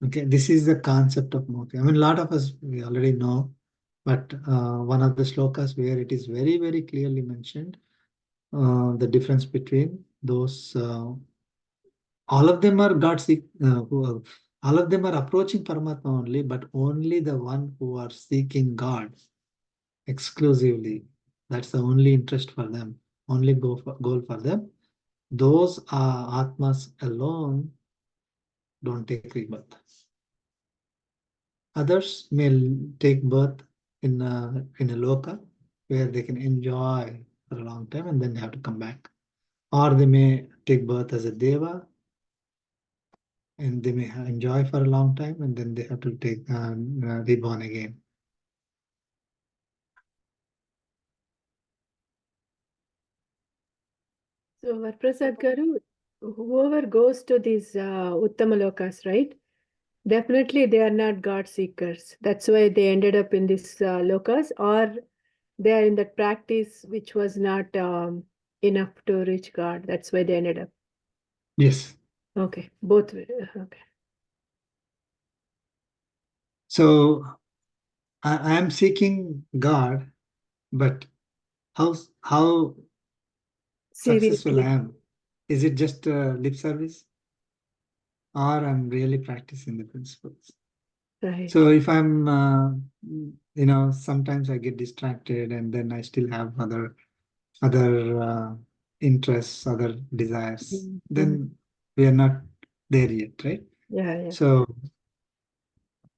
Okay, this is the concept of mukti. I mean, a lot of us, we already know, but one of the slokas where it is very, very clearly mentioned, the difference between those, all of them are God seek, all of them are approaching Paramatma only, but only the one who are seeking God exclusively. That's the only interest for them, only goal for them. Those Atmas alone don't take rebirth. Others may take birth in a loka where they can enjoy for a long time and then they have to come back. Or they may take birth as a deva and they may enjoy for a long time and then they have to take reborn again.
So, Varprasad Garu, whoever goes to these Uttamalokas, right? Definitely they are not God seekers. That's why they ended up in these lokas, or they are in that practice which was not enough to reach God. That's why they ended up.
Yes.
Okay, both way. Okay.
So I am seeking God, but how successful I
Seriously,
am? Is it just lip service? Or I'm really practicing the principles?
right.
So if I'm, sometimes I get distracted and then I still have other interests, other desires,
Mhm.
then we are not there yet, right?
Yeah.
So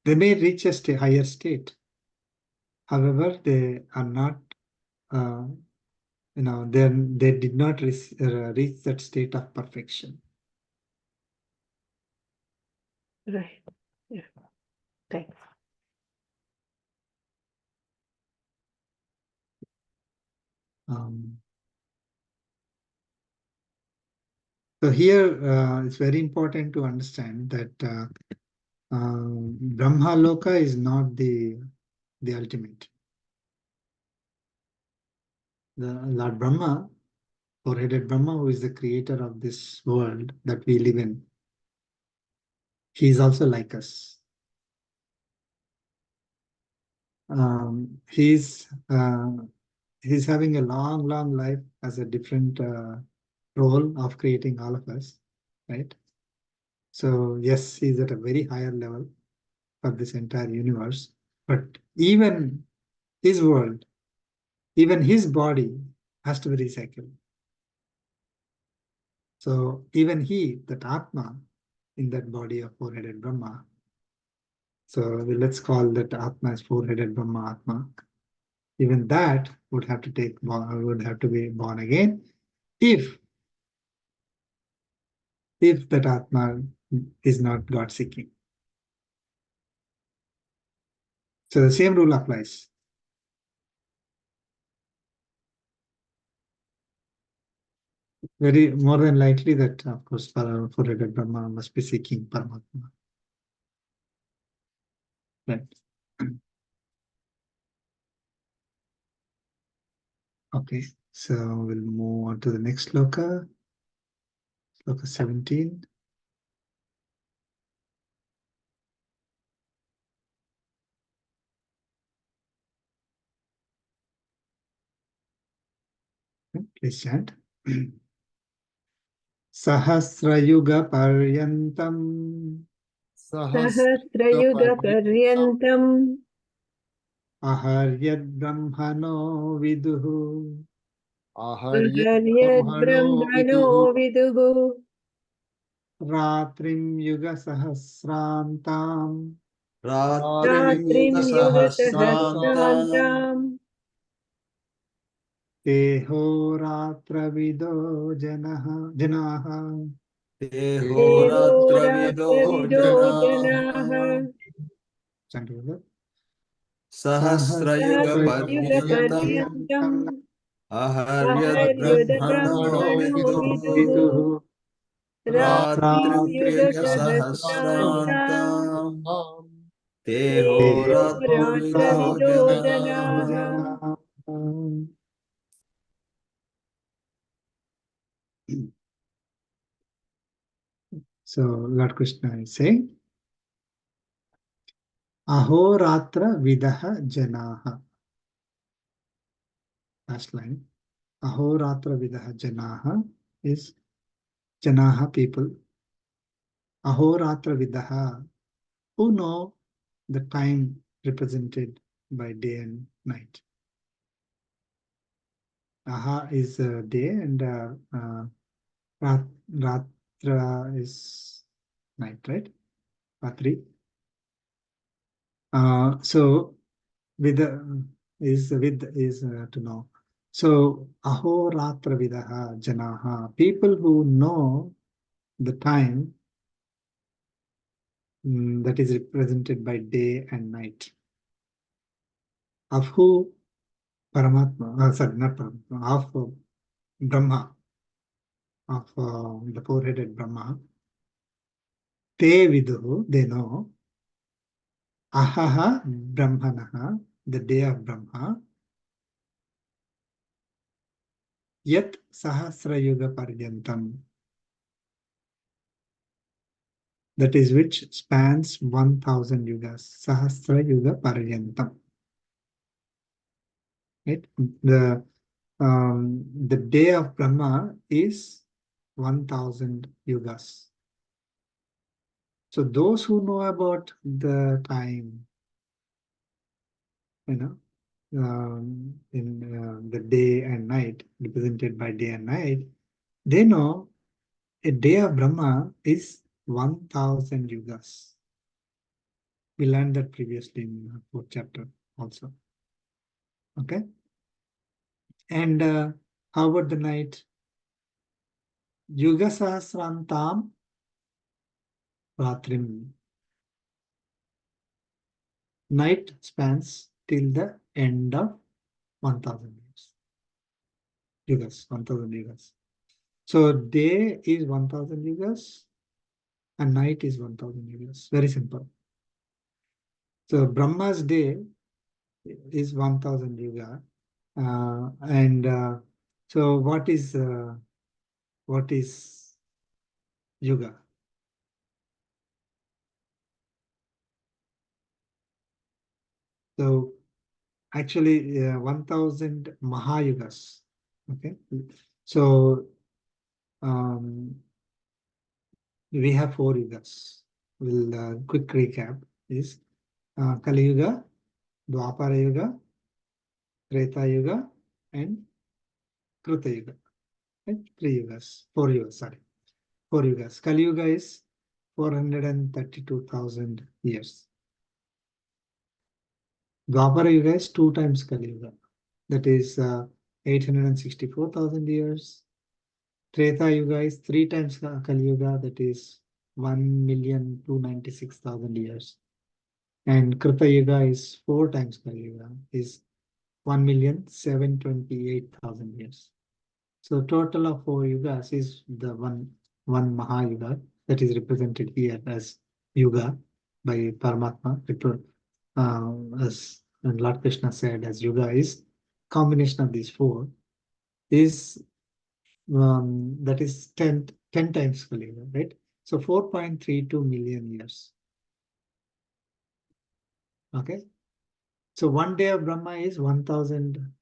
they may reach a higher state. However, they are not, they did not reach that state of perfection.
Right. Yeah. Thanks.
So here it's very important to understand that Brahma Loka is not the ultimate. The Lord Brahma, four-headed Brahma, who is the creator of this world that we live in, he is also like us. He's having a long life as a different role of creating all of us, right? So yes, he's at a very higher level for this entire universe. But even his world, even his body has to be recycled. So even he, that Atma, in that body of four-headed Brahma, so let's call that Atma as four-headed Brahma Atma. Even that would have to be born again if that Atma is not God seeking. So the same rule applies. Very more than likely that, of course, four-headed Brahma must be seeking Paramatma. Right. Okay, so we'll move on to the next sloka, sloka 17. Please chant. Sahasrayuga paryantam
Sahasrayuga paryantam
aharyad brahmano viduhu
aharyad brahmano viduhu
ratrim yuga sahasrantam
ratrim yuga
Ratrim
sahasrantam
teho ratravido janaha
Tehoratravido
Tehoratravido
janaha
chant together.
Sahasrayuga
Sahasrayuga
Paryantam
paryantam
Aharyad-brahmano viduhu
viduhu
Ratri-yuga-sahasrantam Te horatravido janaha.
So Lord Krishna is saying, Ahoratra vidaha janaha. Last line. Ahoratra vidaha janaha is janaha people. Ahoratra vidaha, who know the time represented by day and night. Aha is day and Ratra is night, right? Ratri. So with is to know. So ahoratra vidaha janaha, people who know the time that is represented by day and night. Of who? Paramatma, sorry, not Paramatma, of Brahma, of the four-headed Brahma. Te viduhu, they know. Ahaha Brahmanaha, the day of Brahma. Yat Sahasra Yuga Paryantam, that is which spans 1000 yugas. Sahasra Yuga Paryantam. Right? The day of Brahma is 1000 yugas. So those who know about the time, in the day and night, represented by day and night, they know a day of Brahma is 1000 yugas. We learned that previously in the fourth chapter also. Okay. And how about the night? Yuga Sahasrantam Ratrim. Night spans till the end of 1000 years. Yugas, 1000 yugas. So day is 1000 yugas and night is 1000 yugas. Very simple. So Brahma's day is 1000 yuga. So what is yuga? So actually 1000 Mahayugas. Okay. So we have 4 yugas. We'll quick recap is Kali Yuga, Dwapara Yuga, Treta Yuga, and Kruta Yuga. Right? 3 yugas, 4 yugas, sorry. 4 yugas. Kali Yuga is 432,000 years. Dwapara Yuga is 2 times Kali Yuga. That is 864,000 years. Treta Yuga is 3 times Kali Yuga. That is 1,296,000 years. And Kruta Yuga is 4 times Kali Yuga, is 1,728,000 years. So total of 4 yugas is the one Mahayuga that is represented here as Yuga by Paramatma. As Lord Krishna said, as Yuga is combination of these 4 is that is 10 times Kali Yuga, right? So 4.32 million years. Okay. So one day of Brahma is 1000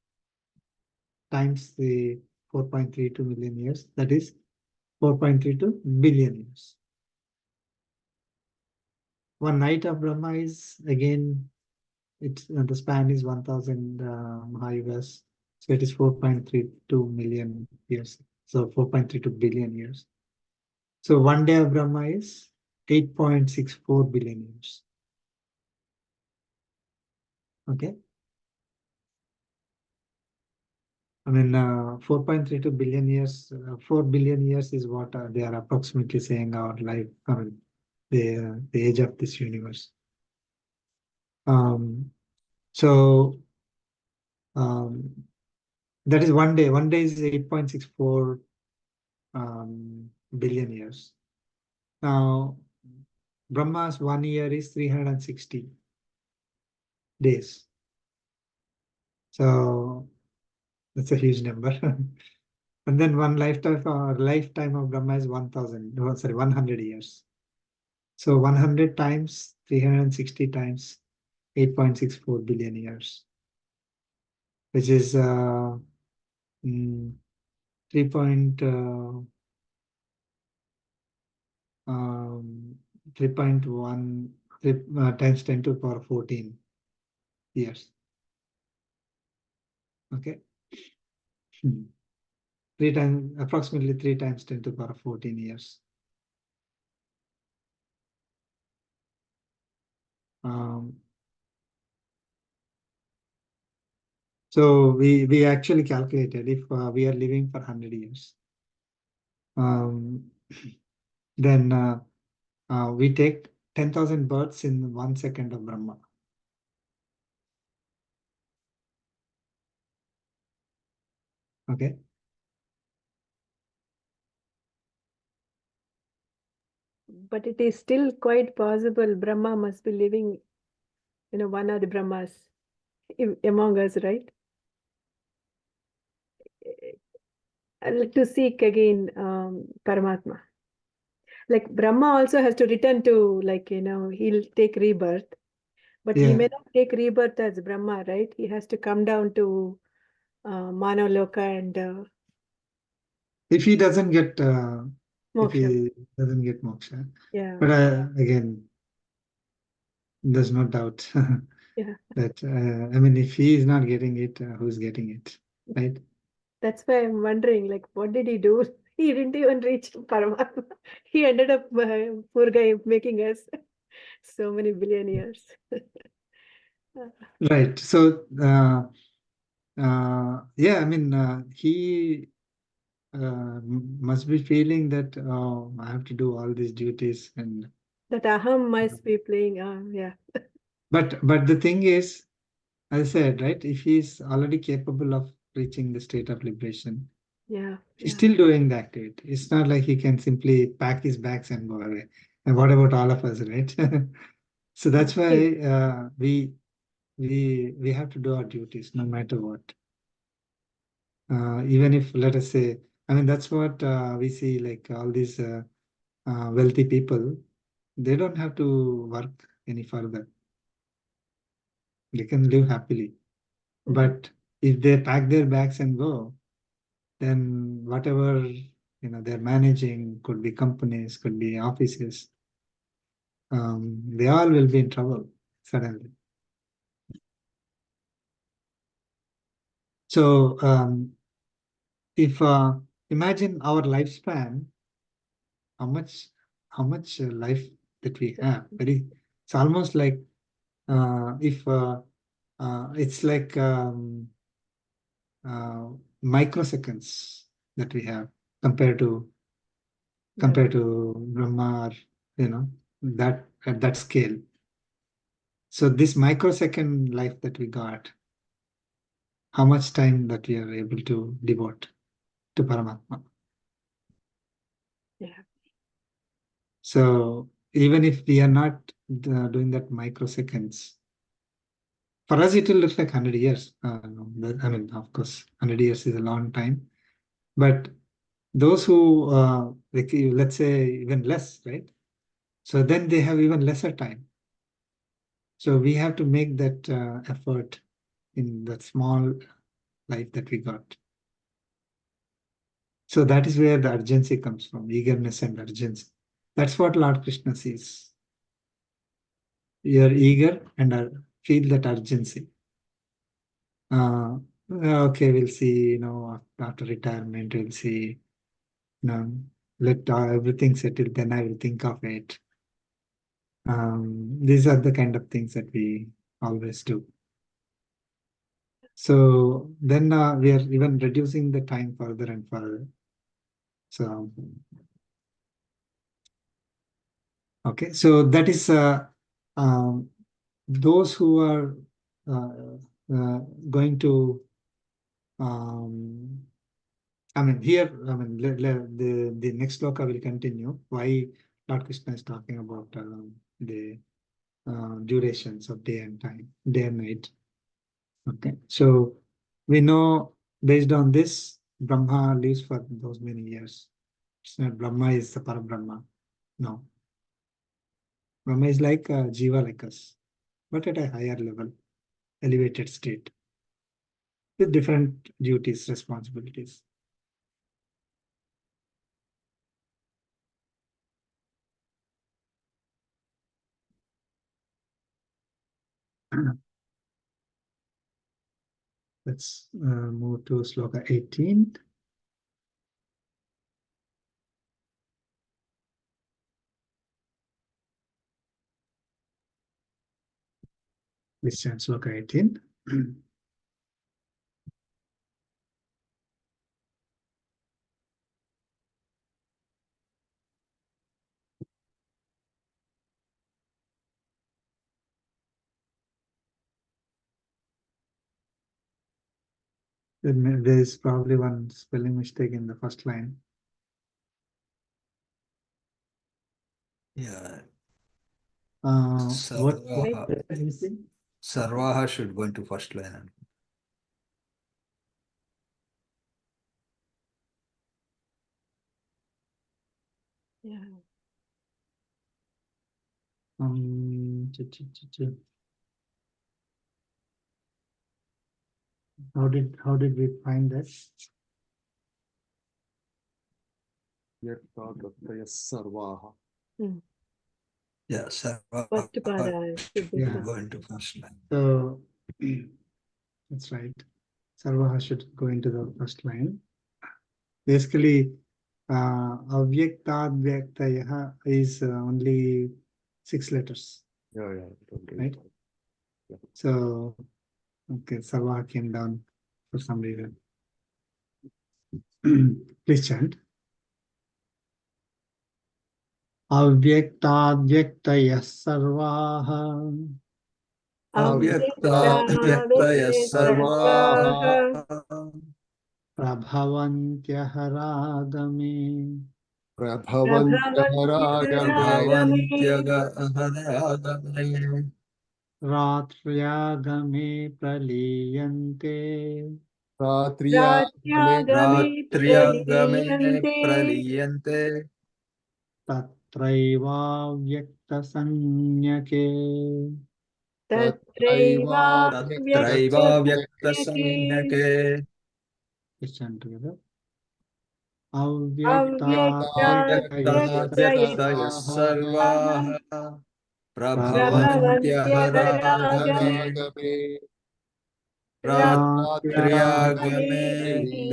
times the 4.32 million years. That is 4.32 billion years. One night of Brahma is again, it's the span is 1000 Mahayugas. So it is 4.32 million years. So 4.32 billion years. So one day of Brahma is 8.64 billion years. Okay. I mean, 4.32 billion years, 4 billion years is what they are approximately saying our life, I mean, the age of this universe. So That is one day. One day is 8.64 billion years. Now, Brahma's 1 year is 360 days. So that's a huge number. And then one lifetime of Brahma is 100 years. So 100 times 360 times 8.64 billion years, which is 3 3.1 times 10 to the power 14 years. Okay. Approximately 3 times 10 to the power 14 years. So we actually calculated if we are living for 100 years, then we take 10,000 births in 1 second of Brahma. Okay.
But it is still quite possible Brahma must be living, one of the Brahmas among us, right? To seek again Paramatma. Like Brahma also has to return to, he'll take rebirth, but he
Yeah.
may not take rebirth as Brahma, right? He has to come down to Manoloka and
If he doesn't get
Moksha.
moksha.
Yeah.
But again, there's no doubt
Yeah.
that I mean, if he is not getting it, who's getting it, right?
That's why I'm wondering, like, what did he do? He didn't even reach Paramatma. He ended up, poor guy, making us so many billion years.
Right. So yeah, I mean, he must be feeling that I have to do all these duties, and
That Aham must be playing, yeah.
but the thing is, as I said, right, if he's already capable of reaching the state of liberation,
Yeah.
he's
Yeah.
still doing the activity. It's not like he can simply pack his bags and go away. And what about all of us, right? So that's why we have to do our duties no matter what. Even if, let us say, I mean, that's what we see, like all these wealthy people, they don't have to work any further. They can live happily.
Mhm.
But if they pack their bags and go, then whatever they're managing, could be companies, could be offices, they all will be in trouble suddenly. So if imagine our lifespan, how much life that we have. It's almost like if it's like microseconds that we have compared to
Yeah.
Brahma, or that at that scale. So this microsecond life that we got, how much time that we are able to devote to Paramatma.
Yeah.
So even if we are not doing that microseconds, for us it will look like 100 years. I mean, of course, 100 years is a long time, but those who like, let's say even less, right? So then they have even lesser time. So we have to make that effort in that small life that we got. So that is where the urgency comes from, eagerness and urgency. That's what Lord Krishna sees. You're eager and feel that urgency. Okay, we'll see, after retirement, we'll see, let everything settle, then I will think of it. These are the kind of things that we always do. So then we are even reducing the time further and further. So, okay, so that is those who are uh, going to I mean, here, I mean, the next sloka will continue. Why Lord Krishna is talking about the durations of day and night. Okay, so we know based on this, Brahma lives for those many years. It's not Brahma is the Parabrahma. No. Brahma is like Jiva, like us, but at a higher level, elevated state, with different duties, responsibilities. Let's move to sloka 18. Let's chant sloka 18. There is probably one spelling mistake in the first line.
Yeah.
What
Sarvaha.
is missing?
Sarvaha should go into first line.
Yeah.
How did we find that?
Sarvaha.
Yeah, Sarvaha
First pada should be
Yeah.
should go into first line.
So that's right. Sarvaha should go into the first line. Basically, Avyaktadvyaktaya is only 6 letters.
Yeah.
Right.
Yeah.
So, okay, Sarvaha came down for some reason. Please chant. Avyaktadvyaktaya sarvaha
Avyaktavyaktayaः sarvaha
prabhavantyah ragame
Prabhavantyaragame
prabhavantyagahadagame
ratriyagame praliyante
Ratriyagame
Ratyagame
ratriyagame
praliyante
praliyante
tatraivavyaktasanyake
tatraiva
Tatraivavyaktasanyake
tatraivavyaktasanyake
Let's chant together.
avyaktavyaktayaः
avyaktavyaktayaः
Sarvaha
sarvaha
prabhavantyagahadagame
prabhavantyagahadagame
ratyagame
ratriyagame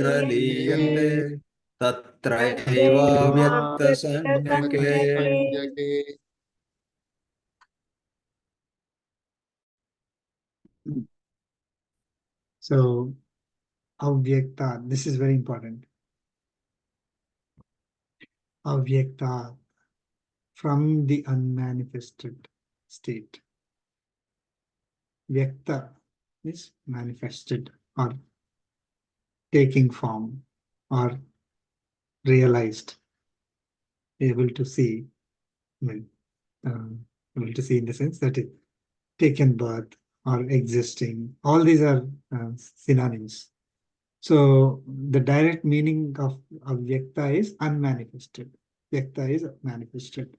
praliyante
praliyante tatraivavyaktasanyake.
tatraivavyaktasanyake.
So, avyakta, this is very important. Avyakta, from the unmanifested state. Vyakta is manifested or taking form or realized, able to see, able to see in the sense that it taken birth or existing. All these are synonyms. So the direct meaning of avyakta is unmanifested. Vyakta is manifested.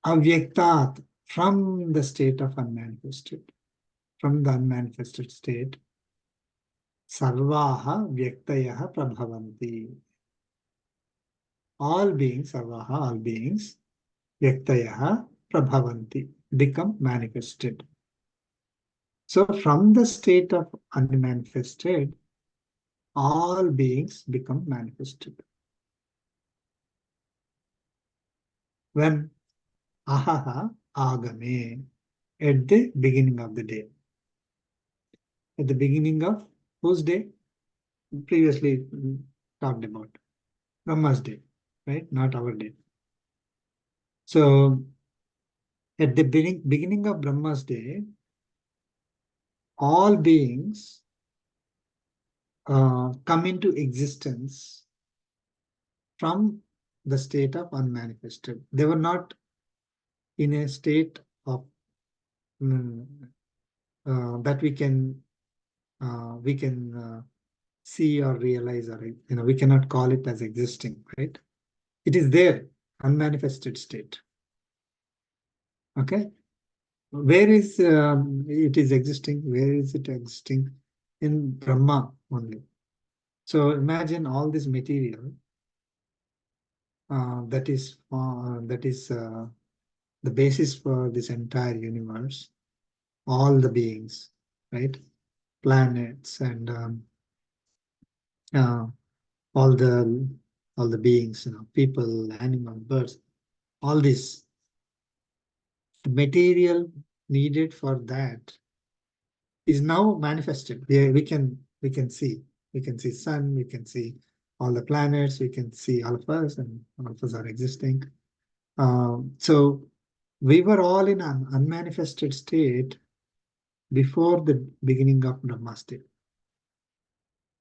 Avyaktat, from the state of unmanifested, from the unmanifested state, sarvaha vyaktayaha prabhavanti. All beings, sarvaha, all beings, vyaktayaha prabhavanti, become manifested. So from the state of unmanifested, all beings become manifested. When ahaha agame, at the beginning of the day. At the beginning of whose day? Previously talked about. Brahma's day, right? Not our day. So at the beginning of Brahma's day, all beings come into existence from the state of unmanifested. They were not in a state of that we can see or realize, or we cannot call it as existing, right? It is there, unmanifested state. Okay, where is it is existing? Where is it existing? In Brahma only. So imagine all this material that is the basis for this entire universe, all the beings, right? Planets and all the beings, people, animals, birds, all this. The material needed for that is now manifested. We can see sun, we can see all the planets, we can see all of us, and all of us are existing. So we were all in an unmanifested state before the beginning of Brahma's day.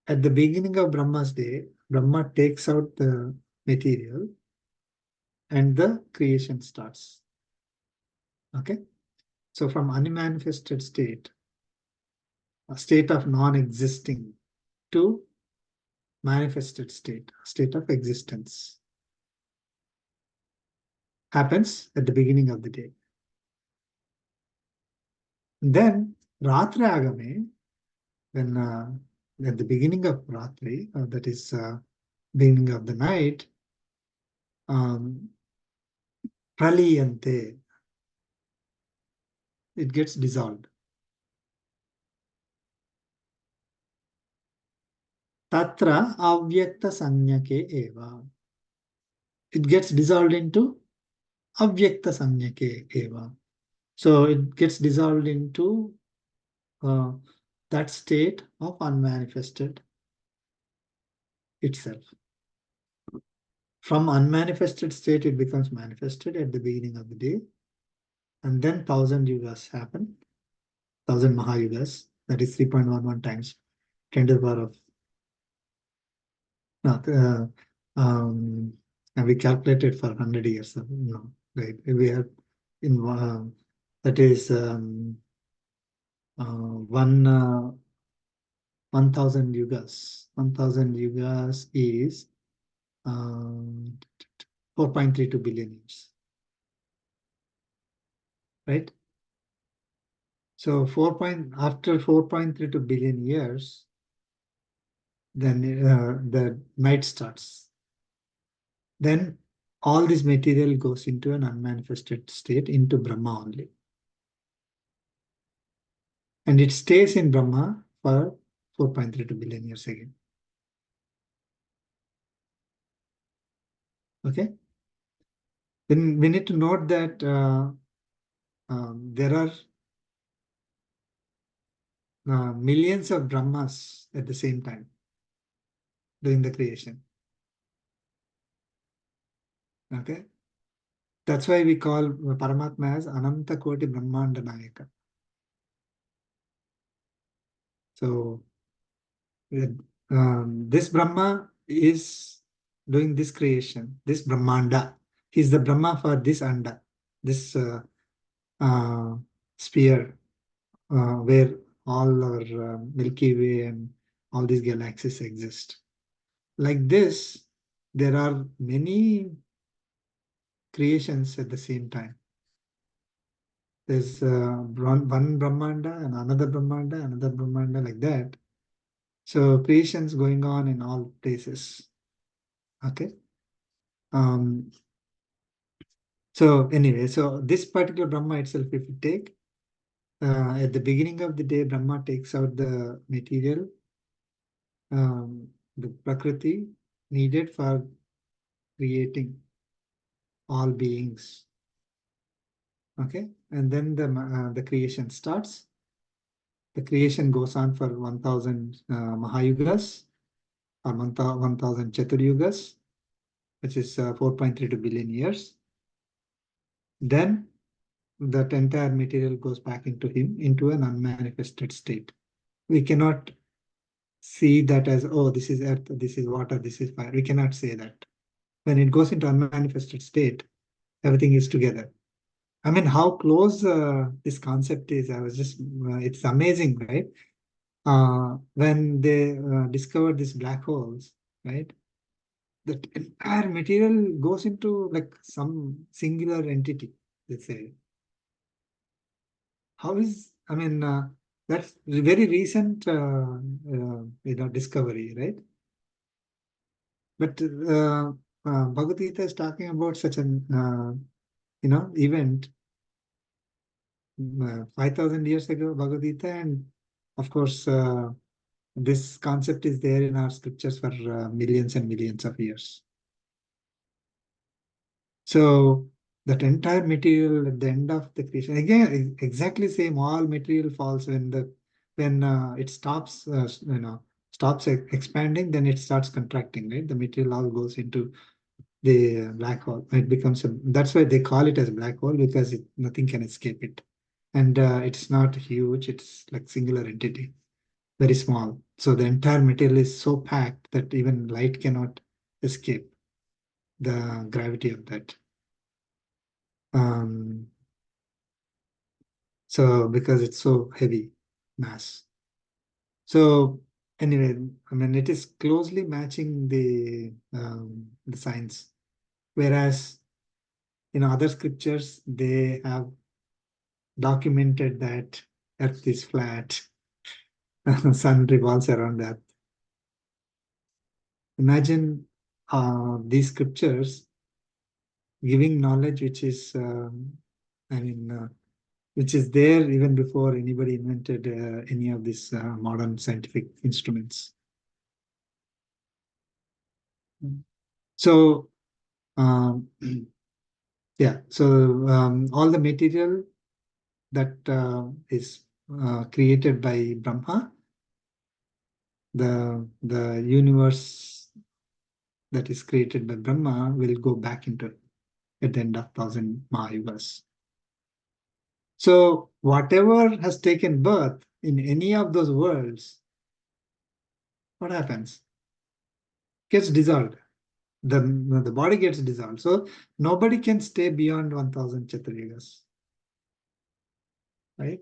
At the beginning of Brahma's day, Brahma takes out the material and the creation starts. Okay, so from unmanifested state, a state of non-existing, to manifested state, a state of existence, happens at the beginning of the day. Then Ratra Agame, when at the beginning of Ratri, that is beginning of the night, Praliyante, it gets dissolved. Tatra avyakta sanyake eva. It gets dissolved into avyakta sanyake eva. So it gets dissolved into that state of unmanifested itself. From unmanifested state, it becomes manifested at the beginning of the day. And then 1,000 yugas happen, 1,000 Mahayugas, that is 3.11 times 10 to the power of. And we calculated for 100 years. Right? We have in that is 1,000 yugas. 1,000 yugas is 4.32 billion years. Right? So after 4.32 billion years, then the night starts. Then all this material goes into an unmanifested state, into Brahma only. And it stays in Brahma for 4.32 billion years again. Okay? Then we need to note that there are millions of Brahmas at the same time doing the creation. Okay? That's why we call Paramatma as Ananta Koti Brahmanda Nayaka. So this Brahma is doing this creation, this Brahmanda. He's the Brahma for this Anda, this sphere where all our Milky Way and all these galaxies exist. Like this, there are many creations at the same time. There's one Brahmanda and another Brahmanda, like that. So creations going on in all places. Okay. So anyway, so this particular Brahma itself, if you take at the beginning of the day, Brahma takes out the material, the Prakriti needed for creating all beings. Okay, and then the creation starts. The creation goes on for 1,000 Mahayugas or 1,000 Chaturyugas, which is 4.32 billion years. Then that entire material goes back into him, into an unmanifested state. We cannot see that as, oh, this is earth, this is water, this is fire. We cannot say that. When it goes into unmanifested state, everything is together. I mean, how close this concept is, I was just, it's amazing, right? When they discovered these black holes, right? The entire material goes into like some singular entity, let's say. How is, I mean, that's very recent, discovery, right? But Bhagavad Gita is talking about such an, event 5,000 years ago, Bhagavad Gita, and of course, this concept is there in our scriptures for millions and millions of years. So that entire material at the end of the creation, again, exactly same. All material falls when it stops, stops expanding, then it starts contracting. Right, the material all goes into the black hole. It becomes that's why they call it as black hole, because nothing can escape it, and it's not huge. It's like singular entity, very small. So the entire material is so packed that even light cannot escape the gravity of that. Um, so because it's so heavy mass. So anyway, I mean, it is closely matching the science, whereas in other scriptures they have documented that Earth is flat, sun revolves around Earth. Imagine these scriptures giving knowledge which is, I mean, which is there even before anybody invented any of these modern scientific instruments. So, yeah, so all the material that is created by Brahma, the universe that is created by Brahma will go back into it at the end of 1,000 Mahayugas. So whatever has taken birth in any of those worlds, what happens? Gets dissolved. The body gets dissolved. So nobody can stay beyond 1,000 Chaturyagas. Right?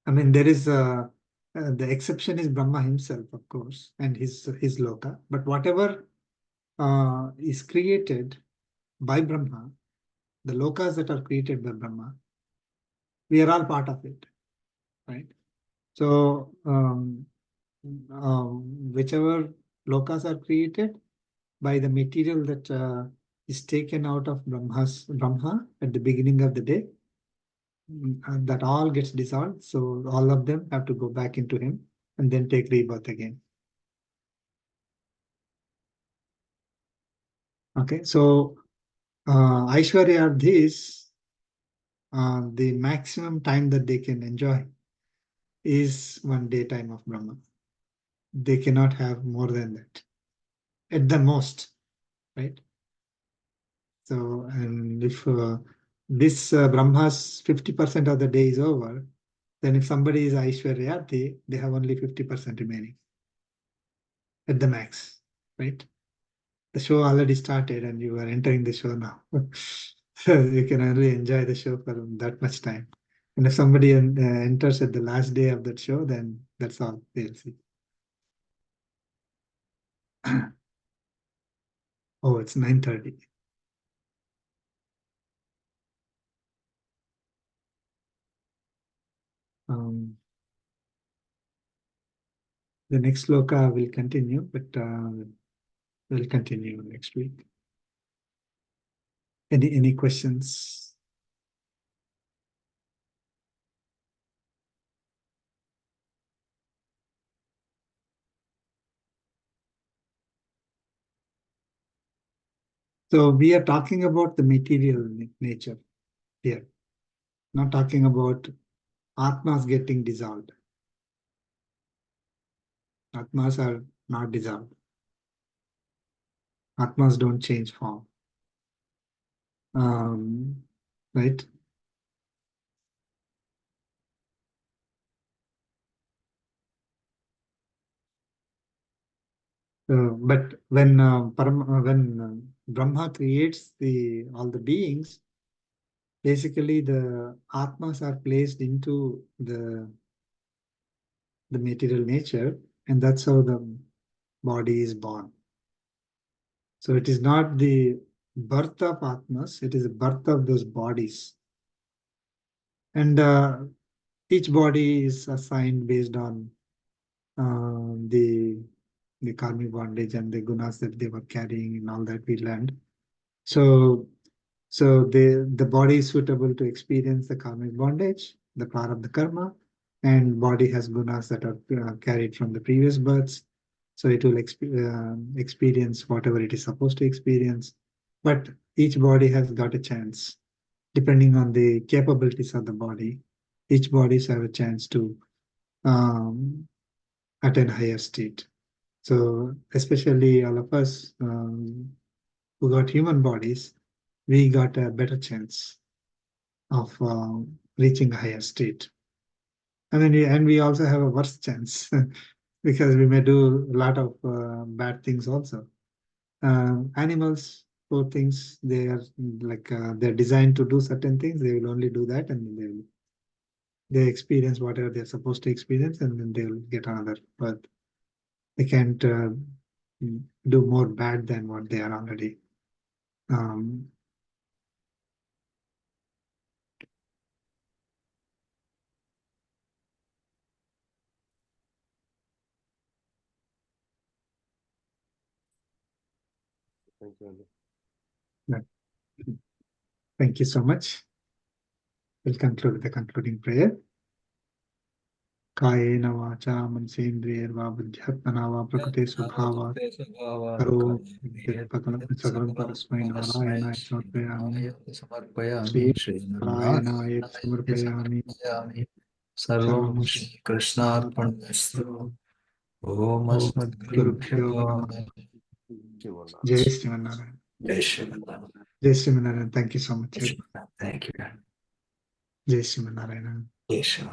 I mean, there is the exception is Brahma himself, of course, and his loka. But whatever is created by Brahma, the lokas that are created by Brahma, we are all part of it, right? So whichever lokas are created by the material that is taken out of Brahma at the beginning of the day, and that all gets dissolved. So all of them have to go back into him and then take rebirth again. Okay, so Aishwarya are these, the maximum time that they can enjoy is one daytime of Brahma. They cannot have more than that, at the most, right? So, and if this Brahma's 50% of the day is over, then if somebody is Aishwaryati, they have only 50% remaining at the max, right? The show already started and you are entering the show now. So you can only enjoy the show for that much time. And if somebody enters at the last day of that show, then that's all they'll see. Oh, it's 9:30. The next sloka will continue, but we'll continue next week. Any questions? So we are talking about the material nature here, not talking about Atmas getting dissolved. Atmas are not dissolved. Atmas don't change form. Right? But when Brahma creates all the beings, basically the atmas are placed into the material nature, and that's how the body is born. So it is not the birth of atmas; it is the birth of those bodies, and each body is assigned based on the karmic bondage and the gunas that they were carrying and all that we learned. So the body is suitable to experience the karmic bondage, the power of the karma, and body has gunas that are carried from the previous births. So it will experience whatever it is supposed to experience. But each body has got a chance, depending on the capabilities of the body. Each bodies have a chance to attain higher state. So especially all of us who got human bodies, we got a better chance of reaching a higher state. And we also have a worse chance because we may do a lot of bad things also. Animals, poor things, they are like they're designed to do certain things. They will only do that, and they experience whatever they're supposed to experience, and then they'll get another birth. They can't do more bad than what they are already.
Thank you, Andy.
Thank you so much. We'll conclude with the concluding prayer. Kayena vacha mansendriyarva buddhyatmana va prakriti subhava karo sakalam parasmai narayana samarpayami Sri Narayana samarpayami
Sarvam
Sarvam
Shri Krishnarpanamastu. Om
Om
Asmadgurubhyo
Gurubhyo
Namaha.
Jai Srimanarayan.
Jai Shri
Jai Srimanarayan. Thank you so much.
Thank you.
Jai Srimanarayan.
Jai Shri